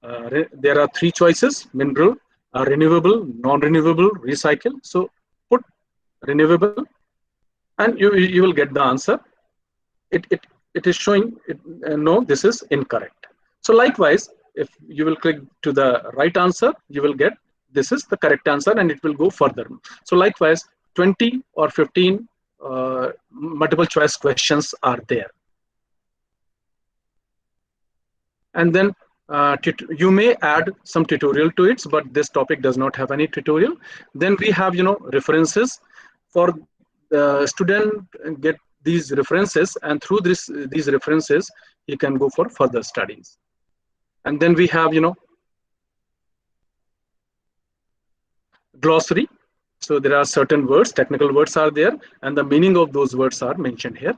There are 3 choices: mineral, renewable, non-renewable, recycle. So put renewable, and you will get the answer. It is showing no, this is incorrect. So likewise, if you will click to the right answer, you will get this is the correct answer, and it will go further. So likewise, 20 or 15 multiple choice questions are there. And then you may add some tutorial to it, but this topic does not have any tutorial. Then we have references. For the student get these references, and through these references he can go for further studies. And then we have glossary. So there are certain words, technical words are there, and the meaning of those words are mentioned here.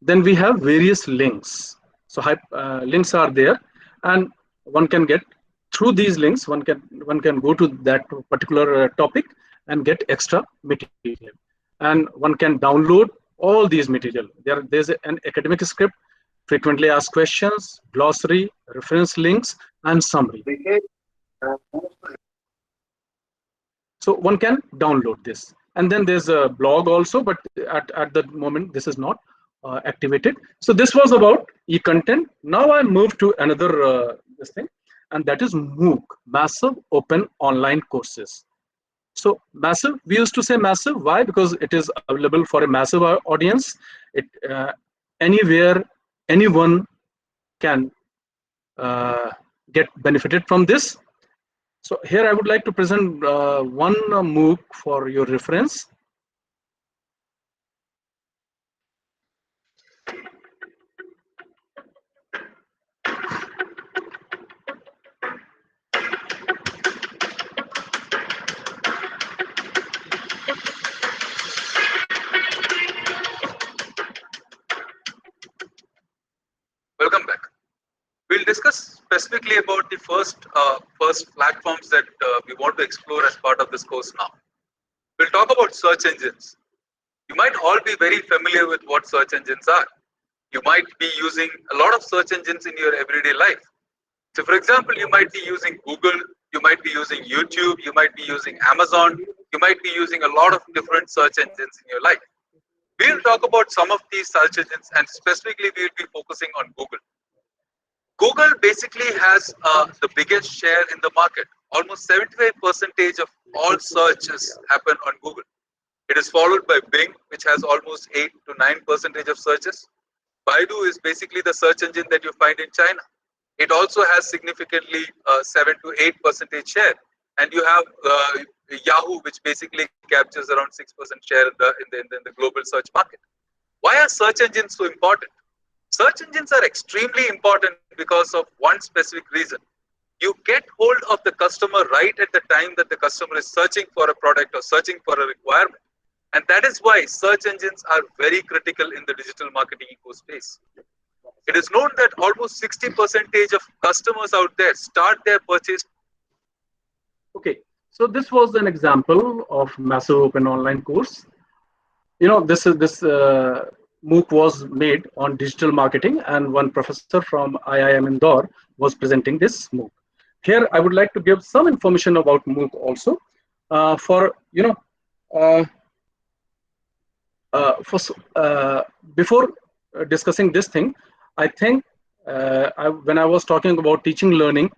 Then we have various links. So links are there, and one can get through these links. One can go to that particular topic and get extra material, and one can download all these material. There's an academic script, frequently asked questions, glossary, reference links, and summary. So one can download this. And then there's a blog also, but at the moment this is not activated. So this was about e-content. Now I move to another this thing, and that is MOOC, Massive Open Online Courses. So massive, we used to say massive. Why? Because it is available for a massive audience. It anywhere, anyone can get benefited from this. So here I would like to present one MOOC for your reference. Welcome back. We'll discuss specifically about the first platforms that we want to explore as part of this course now. We'll talk about search engines. You might all be very familiar with what search engines are. You might be using a lot of search engines in your everyday life. So for example, you might be using Google, you might be using YouTube, you might be using Amazon, you might be using a lot of different search engines in your life. We'll talk about some of these search engines, and specifically we'll be focusing on Google. Google basically has the biggest share in the market. Almost 75% of all searches happen on Google. It is followed by Bing, which has almost 8 to 9% of searches. Baidu is basically the search engine that you find in China. It also has significantly 7 to 8% share. And you have Yahoo, which basically captures around 6% share in the global search market. Why are search engines so important? Search engines are extremely important because of one specific reason. You get hold of the customer right at the time that the customer is searching for a product or searching for a requirement. And that is why search engines are very critical in the digital marketing ecospace. It is known that almost 60% of customers out there start their purchase. Okay, so this was an example of massive open online course. This MOOC was made on digital marketing, and one professor from IIM Indore was presenting this MOOC. Here, I would like to give some information about MOOC also. Before discussing this thing, I think when I was talking about teaching learning,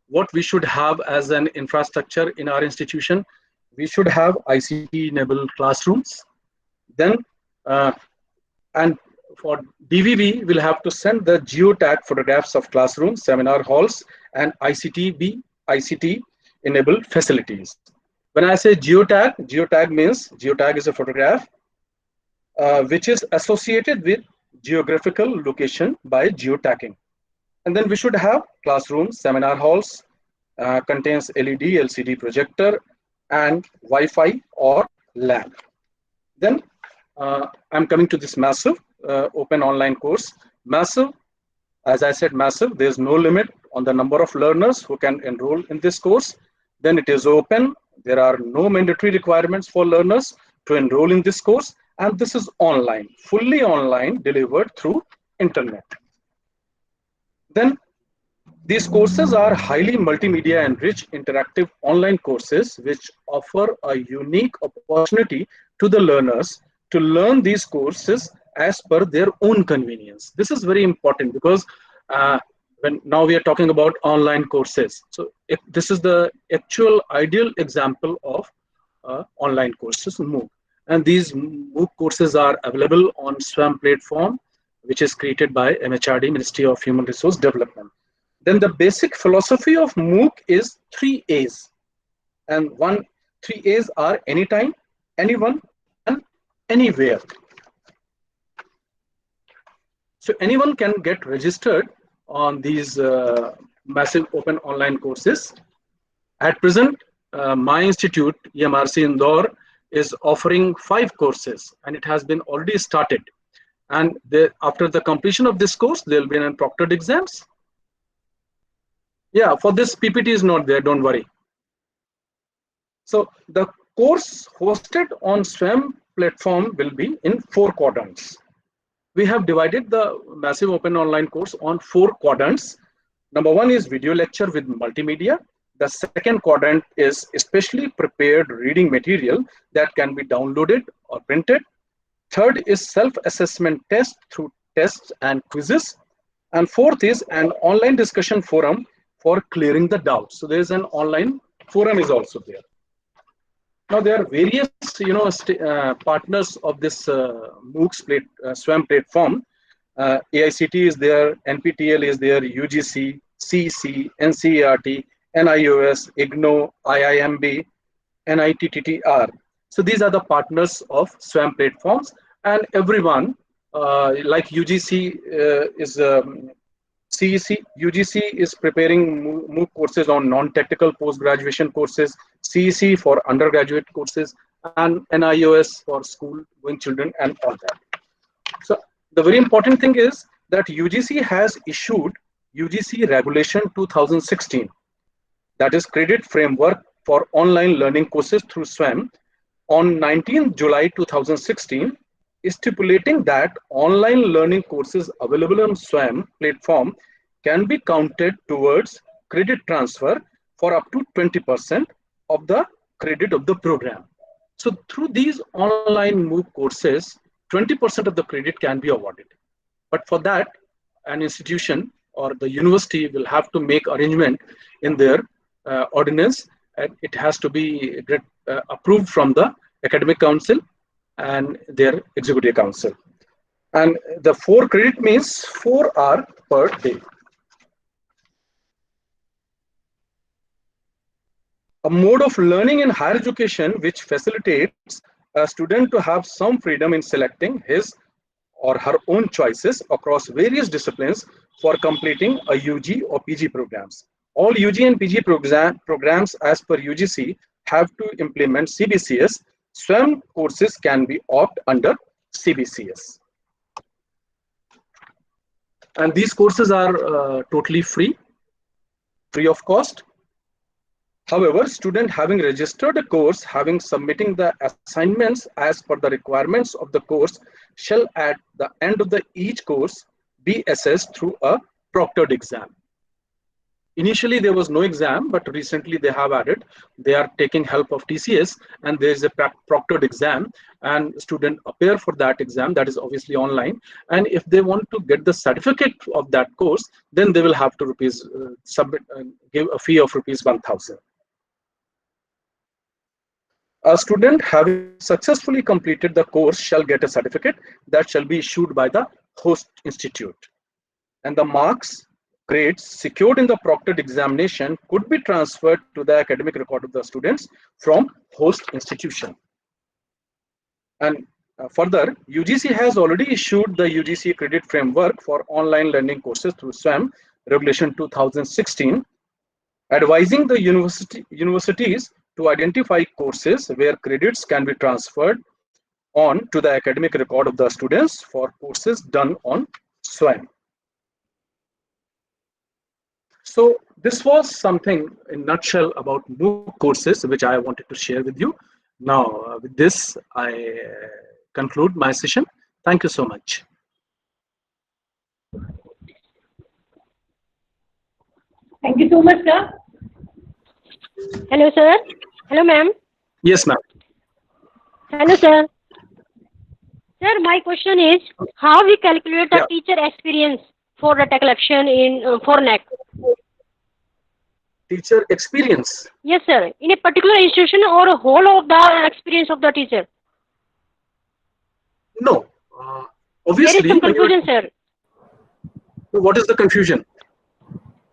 what we should have as an infrastructure in our institution, we should have ICT-enabled classrooms. Then, and for DVV, we'll have to send the geotag photographs of classrooms, seminar halls, and ICT-enabled facilities. When I say geotag, geotag means geotag is a photograph which is associated with geographical location by geotagging. And then we should have classrooms, seminar halls, contains LED, LCD projector, and Wi-Fi or lab. Then I'm coming to this massive open online course. Massive, as I said, massive, there's no limit on the number of learners who can enroll in this course. Then it is open. There are no mandatory requirements for learners to enroll in this course. And this is online, fully online, delivered through internet. Then these courses are highly multimedia and rich interactive online courses which offer a unique opportunity to the learners to learn these courses as per their own convenience. This is very important because when now we are talking about online courses. So if this is the actual ideal example of online courses, MOOC. And these MOOC courses are available on SWAM platform, which is created by MHRD, Ministry of Human Resource Development. Then the basic philosophy of MOOC is 3 A's. And 3 A's are anytime, anyone, and anywhere. So anyone can get registered on these massive open online courses. At present, my institute, EMRC Indore, is offering 5 courses, and it has been already started. And after the completion of this course, there will be an proctored exams. Yeah, for this PPT is not there, don't worry. So the course hosted on SWAM platform will be in 4 quadrants. We have divided the massive open online course on 4 quadrants. Number 1 is video lecture with multimedia. The second quadrant is especially prepared reading material that can be downloaded or printed. Third is self-assessment test through tests and quizzes. And fourth is an online discussion forum for clearing the doubts. So there is an online forum is also there. Now there are various partners of this MOOC SWAM platform. AICT is there, NPTEL is there, UGC, CEC, NCERT, NIOS, IGNO, IIMB, NITTR. So these are the partners of SWAM platforms, and everyone like UGC is CEC, UGC is preparing MOOC courses on non-technical post-graduation courses, CEC for undergraduate courses, and NIOS for school-going children and all that. So the very important thing is that UGC has issued UGC Regulation 2016, that is Credit Framework for Online Learning Courses through SWAM, on 19 July 2016, stipulating that online learning courses available on SWAM platform can be counted towards credit transfer for up to 20% of the credit of the program. So through these online MOOC courses, 20% of the credit can be awarded. But for that, an institution or the university will have to make arrangement in their ordinance, and it has to be approved from the academic council and their executive council. And the 4 credit means 4 hours per day. A mode of learning in higher education which facilitates a student to have some freedom in selecting his or her own choices across various disciplines for completing a UG or PG programs. All UG and PG programs as per UGC have to implement CBCS. SWAM courses can be opted under CBCS. And these courses are totally free of cost. However, student having registered a course, having submitting the assignments as per the requirements of the course, shall at the end of each course be assessed through a proctored exam. Initially, there was no exam, but recently they have added. They are taking help of TCS, and there is a proctored exam, and student appear for that exam. That is obviously online. And if they want to get the certificate of that course, then they will have to give a fee of rupees 1,000. A student having successfully completed the course shall get a certificate that shall be issued by the host institute. And the marks, grades secured in the proctored examination could be transferred to the academic record of the students from host institution. And further, UGC has already issued the UGC credit framework for online learning courses through SWAM Regulation 2016, advising the universities to identify courses where credits can be transferred on to the academic record of the students for courses done on SWAM. So this was something in nutshell about MOOC courses, which I wanted to share with you. Now, with this, I conclude my session. Thank you so much. Thank you so much, sir. Hello, sir. Hello, ma'am. Yes, ma'am. Hello, sir. Sir, my question is, how we calculate the teacher experience for data collection in for NAAC? Teacher experience? Yes, sir. In a particular institution or a whole of the experience of the teacher? No. Obviously, there is some confusion, sir. What is the confusion?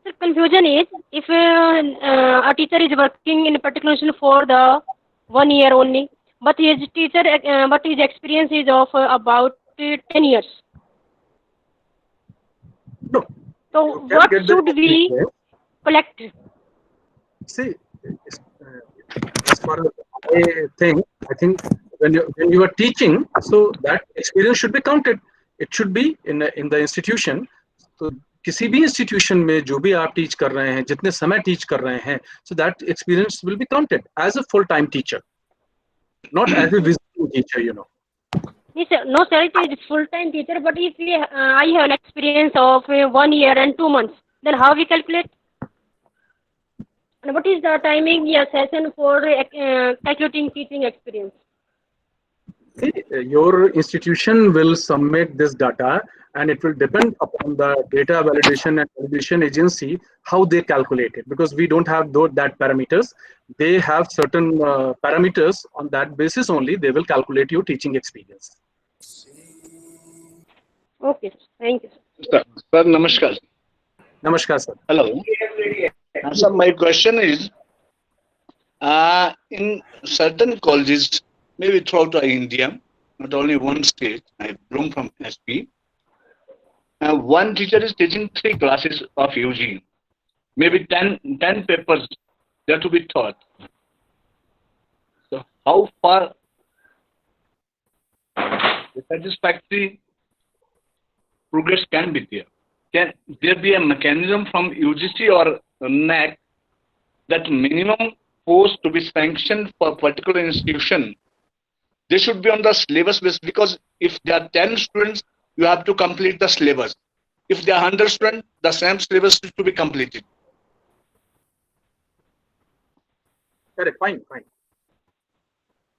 The confusion is, if a teacher is working in a particular institution for the 1 year only, but his experience is of about 10 years. No. So what should we collect? See, as far as I think when you are teaching, so that experience should be counted. It should be in the institution. So किसी भी institution में जो भी आप teach कर रहे हैं, जितने समय teach कर रहे हैं, so that experience will be counted as a full-time teacher, not as a visiting teacher, you know. Yes, sir. No, sir, it is full-time teacher, but if I have an experience of 1 year and 2 months, then how we calculate? And what is the timing session for calculating teaching experience? Your institution will submit this data, and it will depend upon the data validation and validation agency how they calculate it, because we don't have that parameters. They have certain parameters. On that basis only they will calculate your teaching experience. Okay, thank you. Sir, namaskar. Namaskar, sir. Hello. Sir, my question is, in certain colleges, maybe throughout India, not only one state, I belong from SP, one teacher is teaching 3 classes of UG, maybe 10 papers they are to be taught. So how far the satisfactory progress can be there? Can there be a mechanism from UGC or NAAC that minimum course to be sanctioned for a particular institution? They should be on the syllabus basis, because if there are 10 students, you have to complete the syllabus. If there are 100 students, the same syllabus is to be completed. Correct, fine.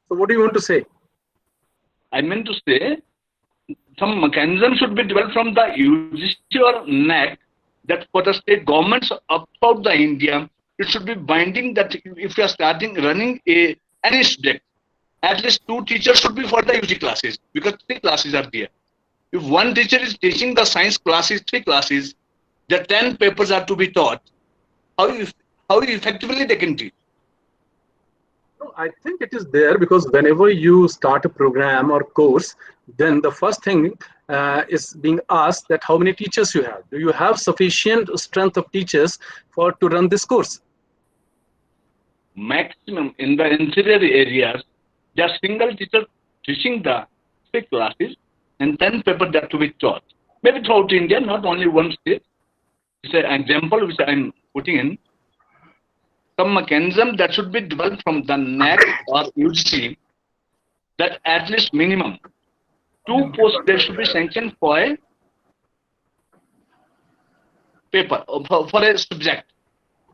So what do you want to say? I meant to say, some mechanism should be developed from the UGC or NAAC that for the state governments throughout the India, it should be binding that if you are running any subject, at least 2 teachers should be for the UG classes, because 3 classes are there. If one teacher is teaching the science classes, 3 classes, the 10 papers are to be taught. How effectively they can teach? No, I think it is there, because whenever you start a program or course, then the first thing is being asked that how many teachers you have. Do you have sufficient strength of teachers to run this course? Maximum in the interior areas, just single teacher teaching the 3 classes and 10 papers that to be taught. Maybe throughout India, not only one state. It's an example which I'm putting in. Some mechanism that should be developed from the NAAC or UGC that at least minimum 2 posts there should be sanctioned for a paper, for a subject.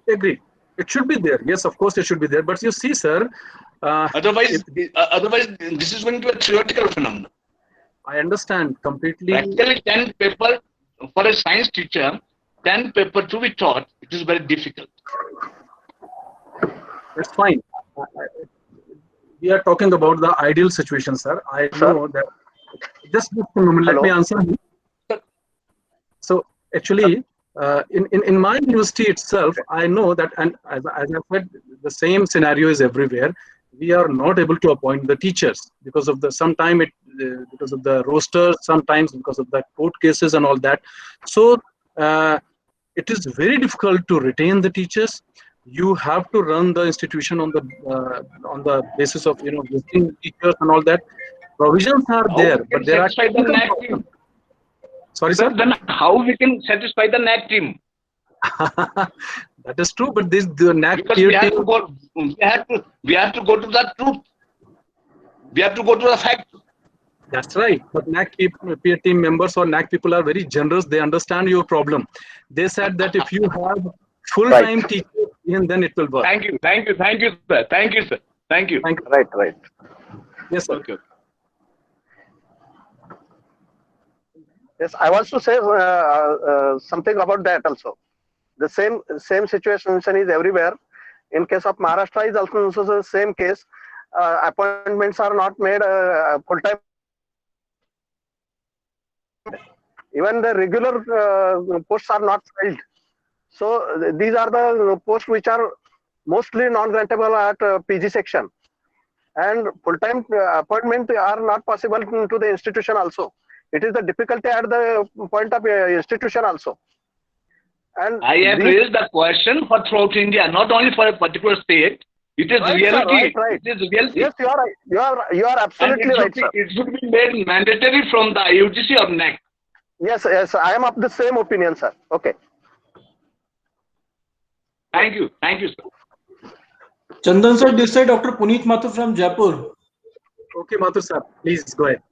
Agreed. It should be there. Yes, of course, it should be there. But you see, sir. Otherwise, this is going to be a theoretical phenomenon. I understand completely. Practically, 10 paper for a science teacher, 10 paper to be taught, it is very difficult. That's fine. We are talking about the ideal situation, sir. I know that. Just a moment, let me answer you. So actually, in my university itself, I know that, and as I said, the same scenario is everywhere. We are not able to appoint the teachers because of the because of the roster, sometimes because of the court cases and all that. So it is very difficult to retain the teachers. You have to run the institution on the basis of visiting teachers and all that. Provisions are there, but there are the Sorry, sir. Then how we can satisfy the NAAC team? That is true, but the NAAC because peer we have team, to go. We have to go to the truth. We have to go to the fact. That's right. But NAAC peer team members or NAAC people are very generous. They understand your problem. They said that if you have full-time teachers, then it will work. Thank you, sir. Thank you, sir. Thank you. Right. Yes, sir. Okay. Yes, I want to say something about that also. The same situation is everywhere. In case of Maharashtra is also the same case. Appointments are not made full time. Even the regular posts are not filled. So these are the posts which are mostly non-grantable at PG section, and full-time appointment are not possible to the institution also. It is the difficulty at the point of institution also. And I have raised the question for throughout India, not only for a particular state. It is reality. Sir, right. It is reality. Yes, you are absolutely right, sir. It should be made mandatory from the UGC or NAAC. Yes, I am of the same opinion, sir. Okay. Thank you, sir. Chandan sir, this side Dr. Puneet Mathur from Jaipur. Okay, Mathur sir, please go ahead.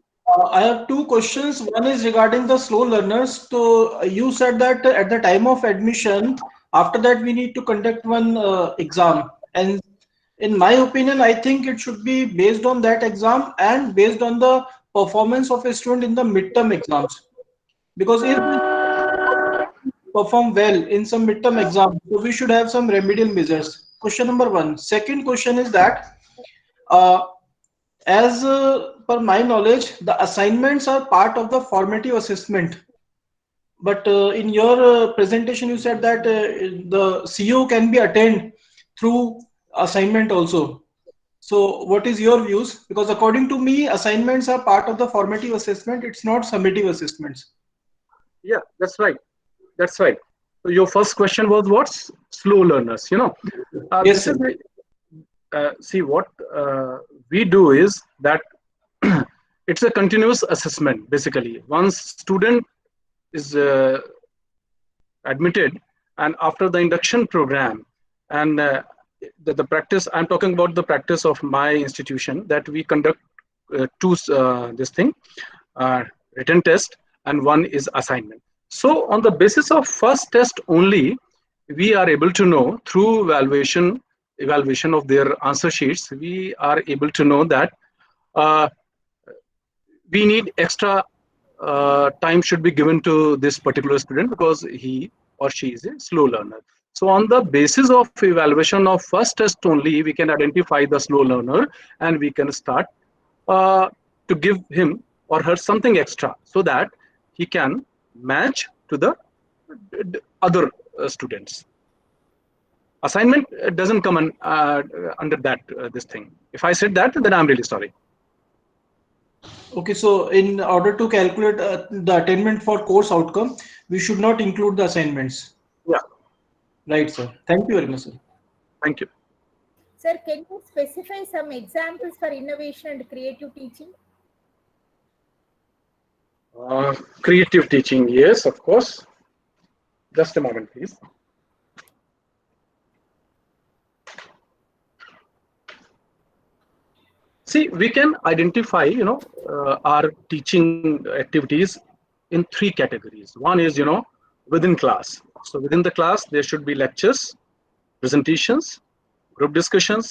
I have two questions. One is regarding the slow learners. So you said that at the time of admission, after that we need to conduct one exam. And in my opinion, I think it should be based on that exam and based on the performance of a student in the midterm exams. Because if we perform well in some midterm exam, so we should have some remedial measures. Question number one. Second question is that as per my knowledge, the assignments are part of the formative assessment. But in your presentation, you said that the CO can be attained through assignment also. So what is your views? Because according to me, assignments are part of the formative assessment. It's not summative assessments. Yeah, that's right. That's right. So your first question was what? Slow learners, Yes, sir. See, what we do is that it's a continuous assessment, basically. Once student is admitted, and after the induction program, and the practice, I'm talking about the practice of my institution, that we conduct two written test, and one is assignment. So on the basis of first test only, we are able to know through evaluation of their answer sheets, we are able to know that we need extra time should be given to this particular student because he or she is a slow learner. So on the basis of evaluation of first test only, we can identify the slow learner and we can start to give him or her something extra so that he can match to the other students. Assignment doesn't come under that this thing. If I said that, then I'm really sorry. Okay, so in order to calculate the attainment for course outcome, we should not include the assignments. Yeah. Right, sir. Thank you very much, sir. Thank you. Sir, can you specify some examples for innovation and creative teaching? Creative teaching, yes, of course. Just a moment, please. See, we can identify, our teaching activities in three categories. One is, within class. So within the class, there should be lectures, presentations, group discussions,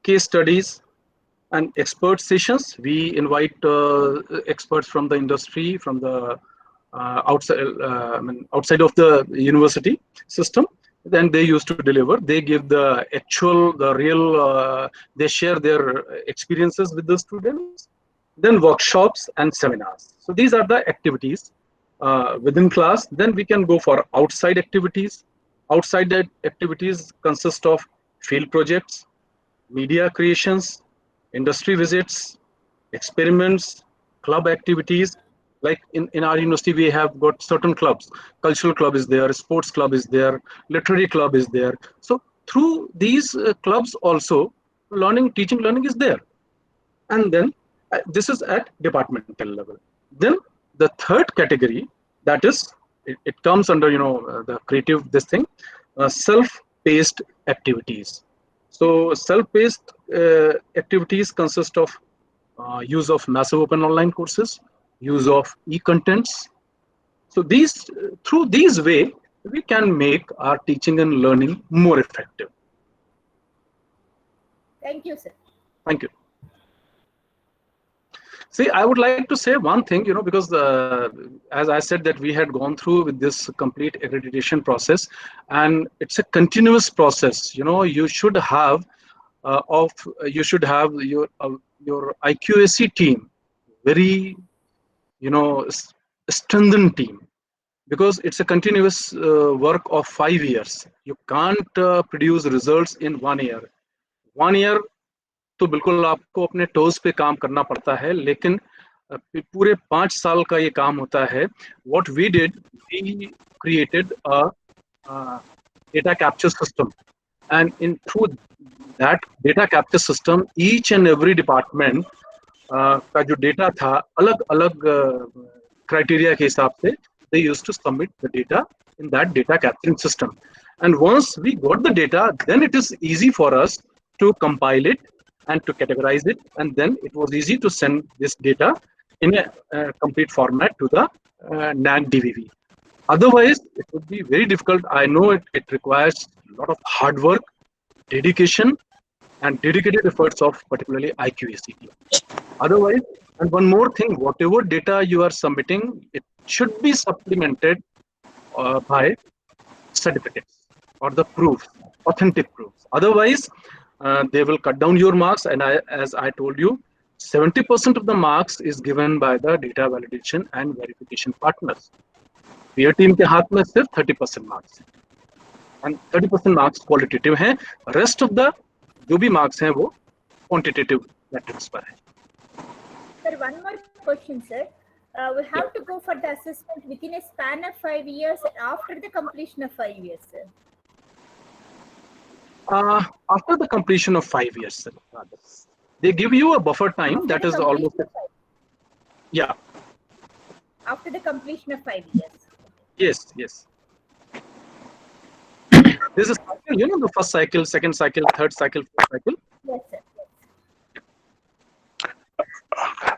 case studies, and expert sessions. We invite experts from the industry, from the outside of the university system. Then they used to deliver. They give the actual, the real, they share their experiences with the students. Then workshops and seminars. So these are the activities within class. Then we can go for outside activities. Outside that activities consist of field projects, media creations, industry visits, experiments, club activities. Like in our university, we have got certain clubs. Cultural club is there, sports club is there, literary club is there. So through these clubs also, teaching learning is there. And then this is at departmental level. Then the third category, that is, it comes under, the creative, this thing, self-paced activities. So self-paced activities consist of use of massive open online courses, use of e-contents. So through these way, we can make our teaching and learning more effective. Thank you, sir. Thank you. See, I would like to say one thing, because as I said that we had gone through with this complete accreditation process, and it's a continuous process. You should have your IQAC team, very strengthened team, because it's a continuous work of 5 years. You can't produce results in 1 year. 1 year तो बिल्कुल आपको अपने toes पे काम करना पड़ता है, लेकिन पूरे 5 साल का ये काम होता है. What we did, we created a data capture system, and through that data capture system, each and every department का जो data था अलग-अलग criteria के हिसाब से they used to submit the data in that data capturing system. And once we got the data, then it is easy for us to compile it and to categorize it, and then it was easy to send this data in a complete format to the NAAC DVV. Otherwise, it would be very difficult. I know it requires a lot of hard work, dedication, and dedicated efforts of particularly IQAC team. Otherwise, and one more thing, whatever data you are submitting, it should be supplemented by certificates or the proofs, authentic proofs. Otherwise, they will cut down your marks, and as I told you, 70% of the marks is given by the data validation and verification partners. Peer team के हाथ में सिर्फ 30% marks, and 30% marks qualitative हैं. Rest of the जो भी marks हैं वो quantitative metrics पर हैं. Sir, one more question, sir. We have to go for the assessment within a span of 5 years after the completion of 5 years, sir. After the completion of 5 years, sir, they give you a buffer time after that is almost. Yeah. After the completion of 5 years. Yes. This is cycle, the first cycle, second cycle, third cycle, fourth cycle. Yes, sir.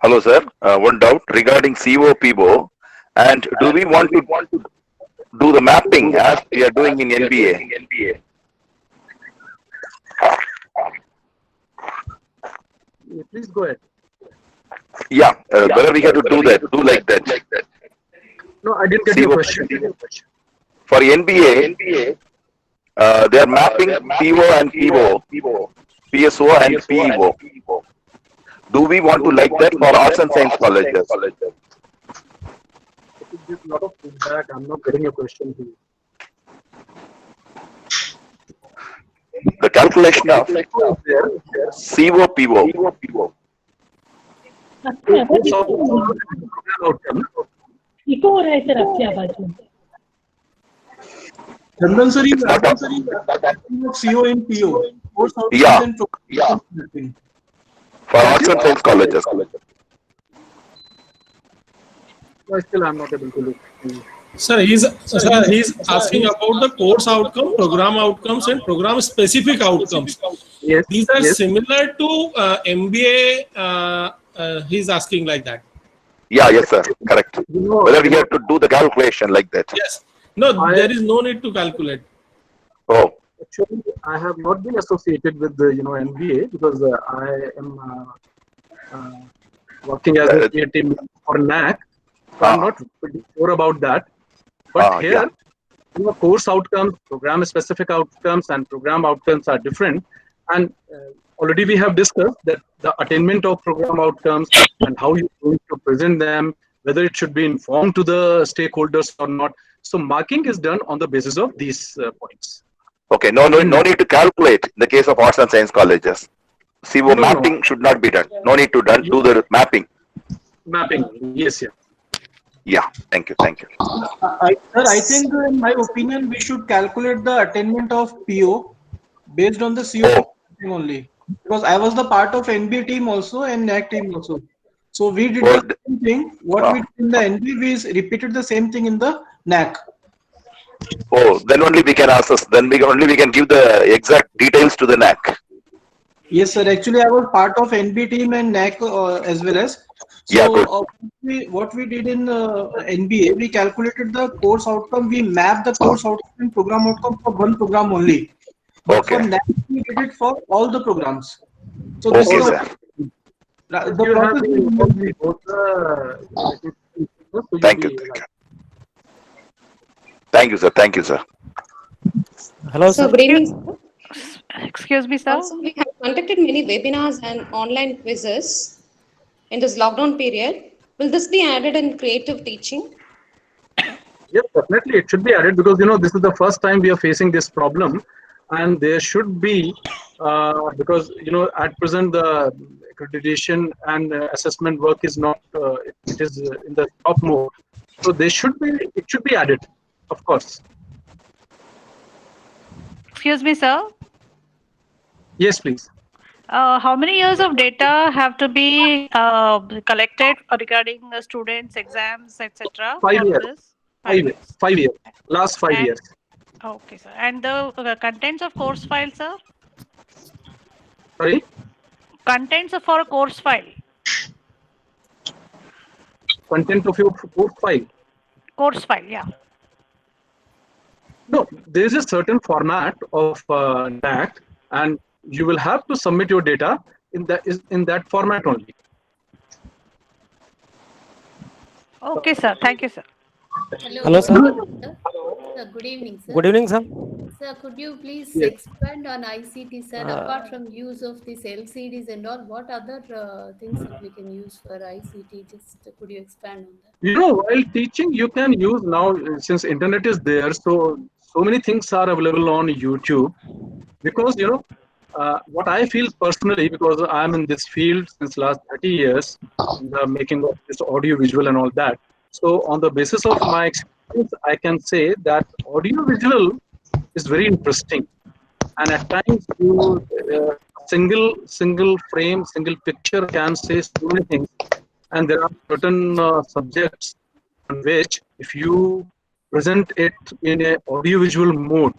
Hello, sir. One doubt regarding CO-PIBO, and do we want to do the mapping as we are doing in NBA? Please go ahead. Yeah, whether we have to do like that. No, I didn't get your question. For NBA, they are mapping PO and PO, PSO and PEO. Do we want to like that for arts and science colleges? There's a lot of feedback. I'm not getting your question here. The calculation of CO-PO. Echo हो रहा है sir आपकी आवाज में. Chandan sir is asking CO and PO. Yeah. For arts and science colleges. Still, I'm not able to look. Sir, he's asking about the course outcome, program outcomes, and program specific outcomes. Yes. These are similar to MBA. He's asking like that. Yeah, yes, sir. Correct. Whether we have to do the calculation like that. Yes. No, there is no need to calculate. Oh, Actually, I have not been associated with the NBA because I am working as a peer team for NAAC, so I'm not pretty sure about that. But here, course outcomes, program-specific outcomes, and program outcomes are different. And already we have discussed that the attainment of program outcomes and how you're going to present them, whether it should be informed to the stakeholders or not. So marking is done on the basis of these points. Okay, no need to calculate in the case of arts and science colleges. CO mapping should not be done. No need to do the mapping. Mapping, yes, yeah. Yeah, thank you. Sir, I think in my opinion, we should calculate the attainment of PO based on the CO only. Because I was the part of NBA team also and NAAC team also. So we did the same thing. What we did in the NBA, we repeated the same thing in the NAAC. Oh, then only we can assess. Then we can give the exact details to the NAAC. Yes, sir. Actually, I was part of NB team and NAAC as well as. So what we did in NBA, we calculated the course outcome. We mapped the course outcome and program outcome for one program only. But for NAAC, we did it for all the programs. So this is the process. Thank you. Thank you, sir. Hello, sir. Good evening, sir. Excuse me, sir. Also, we have conducted many webinars and online quizzes in this lockdown period. Will this be added in creative teaching? Yes, definitely it should be added because this is the first time we are facing this problem, and there should be because at present the accreditation and assessment work is not it is in the top mode, so it should be added, of course. Excuse me, sir. Yes, please. How many years of data have to be collected regarding the students' exams, etc.? 5 years. 5 years. 5 years. Last 5 years. Okay, sir. And the contents of course file, sir? Sorry? Contents for a course file. Content of your course file. Course file, yeah. No, there is a certain format of NAAC, and you will have to submit your data in that format only. Okay, sir. Thank you, sir. Hello, sir. Sir, good evening, sir. Good evening, sir. Sir, could you please expand on ICT, sir? Apart from use of these LCDs and all, what other things that we can use for ICT? Just could you expand on that? While teaching, you can use now, since internet is there, so many things are available on YouTube. Because what I feel personally, because I'm in this field since last 30 years, the making of this audio visual and all that. So on the basis of my experience, I can say that audio visual is very interesting, and at times you single frame, single picture can say so many things, and there are certain subjects on which if you present it in a audio visual mode,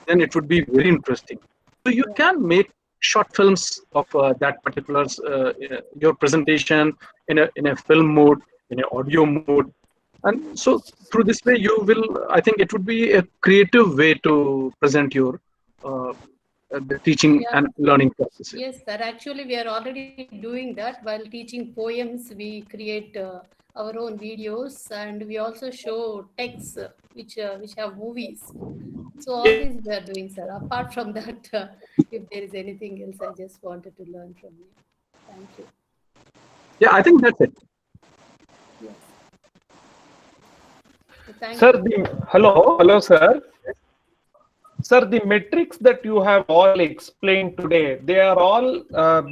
then it would be very interesting. So you can make short films of that particular your presentation in a film mode, in an audio mode, and so through this way you will. I think it would be a creative way to present your the teaching and learning process. Yes, sir. Actually, we are already doing that while teaching poems. We create our own videos, and we also show texts which have movies. So all these we are doing, sir. Apart from that, if there is anything else, I just wanted to learn from you. Thank you. Yeah, I think that's it. Yes. So thank Sir, you. hello, sir. Sir, the metrics that you have all explained today, they are all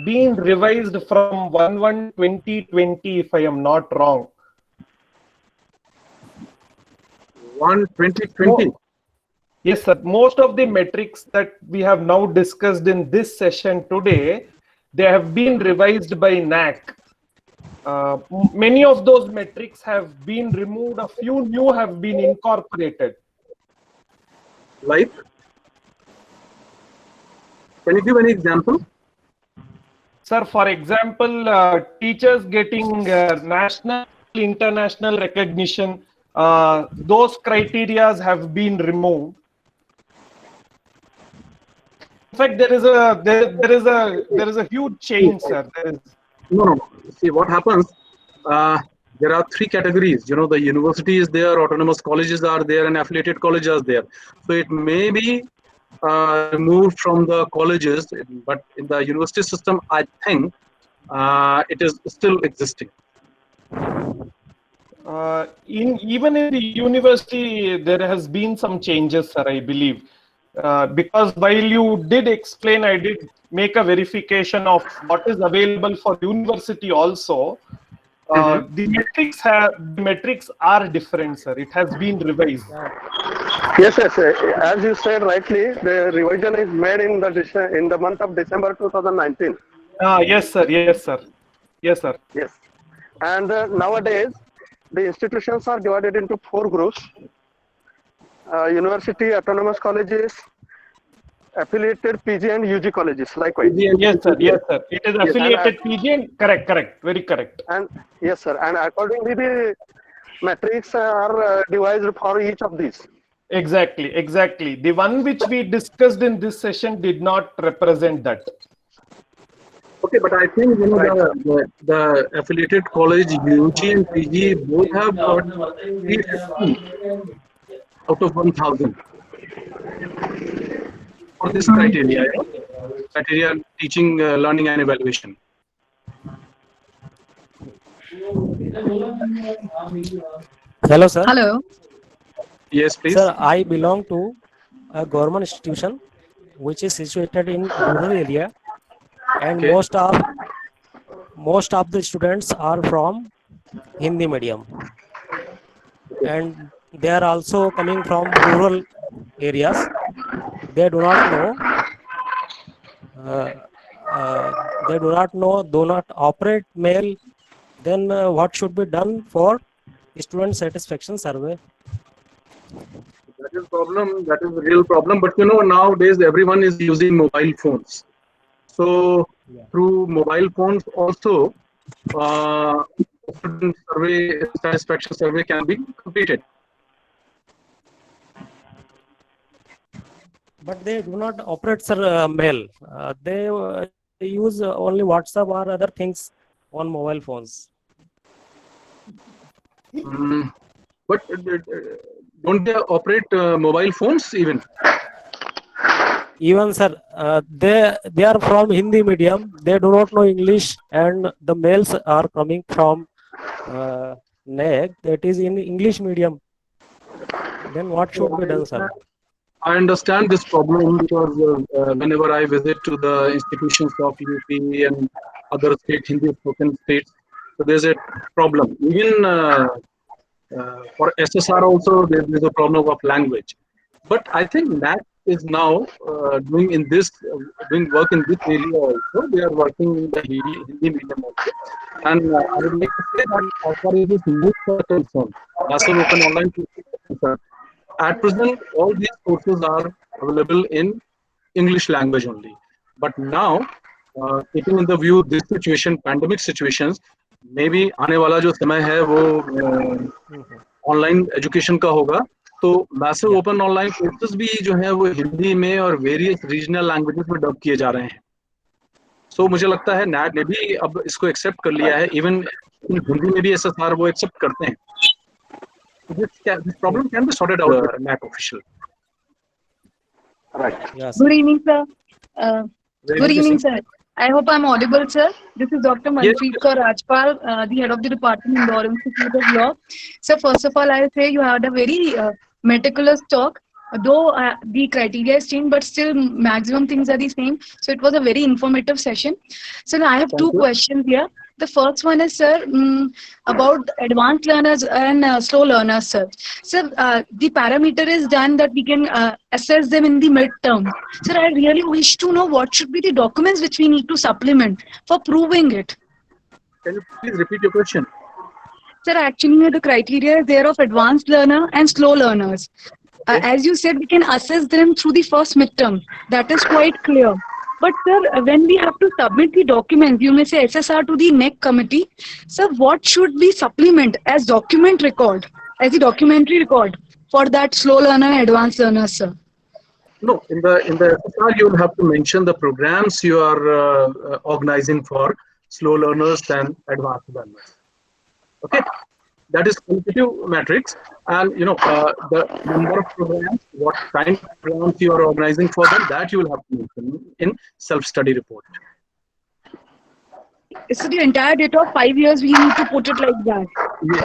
being revised from 1/1/2020, if I am not wrong. 1/2020. Yes, sir. Most of the metrics that we have now discussed in this session today, they have been revised by NAAC. Many of those metrics have been removed. A few new have been incorporated. Like? Can you give any example? Sir, for example, teachers getting national, international recognition, those criteria have been removed. fact, there is a huge change, sir. No. See what happens. There are three categories. You know, the university is there, autonomous colleges are there, and affiliated colleges are there. So it may be removed from the colleges, but in the university system, I think it is still existing. Even in the university, there has been some changes, sir, I believe. Because while you did explain, I did make a verification of what is available for university also. The metrics are different, sir. It has been revised. Yes. As you said rightly, the revision is made in the month of December 2019. Yes, sir. Yes. And nowadays, the institutions are divided into 4 groups: university, autonomous colleges, affiliated PG and UG colleges. Likewise. Yes, sir. It is affiliated PG and correct. Very correct. And yes, sir. And accordingly, the metrics are devised for each of these. Exactly. The one which we discussed in this session did not represent that. Okay, but I think the affiliated college UG and PG both have got 350 out of 1,000 for this criteria. Criteria: teaching, learning, and evaluation. Hello, sir. Hello. Yes, please. Sir, I belong to a government institution which is situated in rural area, and okay. most of the students are from Hindi medium, and they are also coming from rural areas. They do not know, do not operate mail. Then what should be done for student satisfaction survey? That is problem. That is a real problem. But you know, nowadays everyone is using mobile phones. So through mobile phones also, student survey, satisfaction survey can be completed. But they do not operate, sir, mail. They use only WhatsApp or other things on mobile phones. But don't they operate mobile phones even? Even, sir, they are from Hindi medium. They do not know English, and the mails are coming from NAAC, that is in English medium. Then what should be done, sir? I understand this problem because whenever I visit to the institutions of UP and other state Hindi spoken states, so there's a problem. Even for SSR also there is a problem of language. But I think NAAC is now doing work in this area also. They are working in the Hindi medium also. And I would like to say that as far as this NAAC are concerned, Massive Open Online courses are concerned, at present, all these courses are available in English language only. But now, taking in the view this situation, pandemic situations, maybe आने वाला जो समय है वो online education का होगा, तो massive open online courses भी जो है वो हिंदी में और various regional languages में डब किए जा रहे हैं. So मुझे लगता है NAAC ने भी अब इसको accept कर लिया है, even हिंदी में भी SSR वो accept करते हैं. This problem can be sorted out NAAC official. Right. Yes. Good evening, sir. Good evening, sir. I hope I'm audible, sir. This is Dr. Manpreet Kaur Rajpal, the head of the department in Law Institute of Law. So first of all, I'll say you had a very meticulous talk. Though the criteria has changed, but still maximum things are the same. So it was a very informative session. So now I have two questions here. The first one is, sir, about advanced learners and slow learners, sir. Sir, the parameter is done that we can assess them in the midterm. Sir, I really wish to know what should be the documents which we need to supplement for proving it. Can you please repeat your question? Sir, actually the criteria is there of advanced learner and slow learners. As you said, we can assess them through the first midterm. That is quite clear. But sir, when we have to submit the documents, you may say SSR to the NAAC committee. Sir, what should we supplement as documentary record for that slow learner and advanced learner, sir? No, in the FSR you will have to mention the programs you are organizing for slow learners and advanced learners. Okay, that is quantitative matrix, and the number of programs, what kind of programs you are organizing for them, that you will have to mention in self-study report. So the entire data of 5 years we need to put it like that. Yes.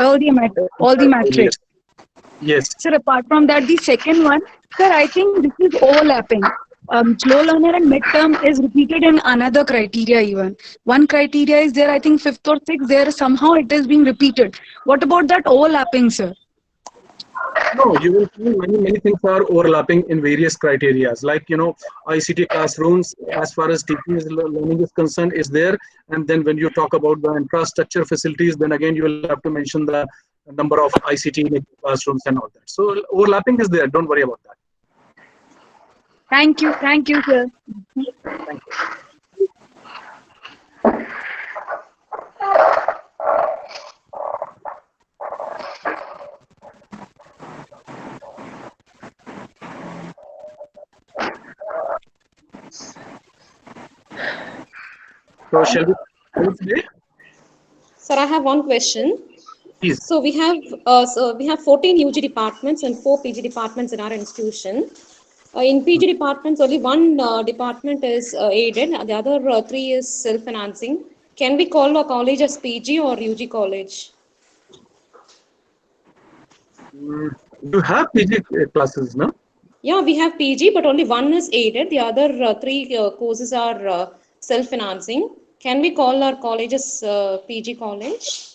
All the metrics. Yes. Sir, apart from that, the second one, sir, I think this is overlapping. Slow learner and midterm is repeated in another criteria even. One criteria is there, I think 5th or 6th, there somehow it is being repeated. What about that overlapping, sir? No, you will see many things are overlapping in various criteria. Like, ICT classrooms, as far as teaching learning is concerned, is there. And then when you talk about the infrastructure facilities, then again, you will have to mention the number of ICT classrooms and all that. So overlapping is there. Don't worry about that. Thank you, sir. Thank you. So shall we today? Sir, I have one question. Please. So we have 14 UG departments and 4 PG departments in our institution. In PG departments, only one department is aided, the other 3 is self-financing. Can we call a college as PG or UG college? You have PG classes, no? Yeah, we have PG, but only one is aided. The other 3 courses are self-financing. Can we call our college as PG college?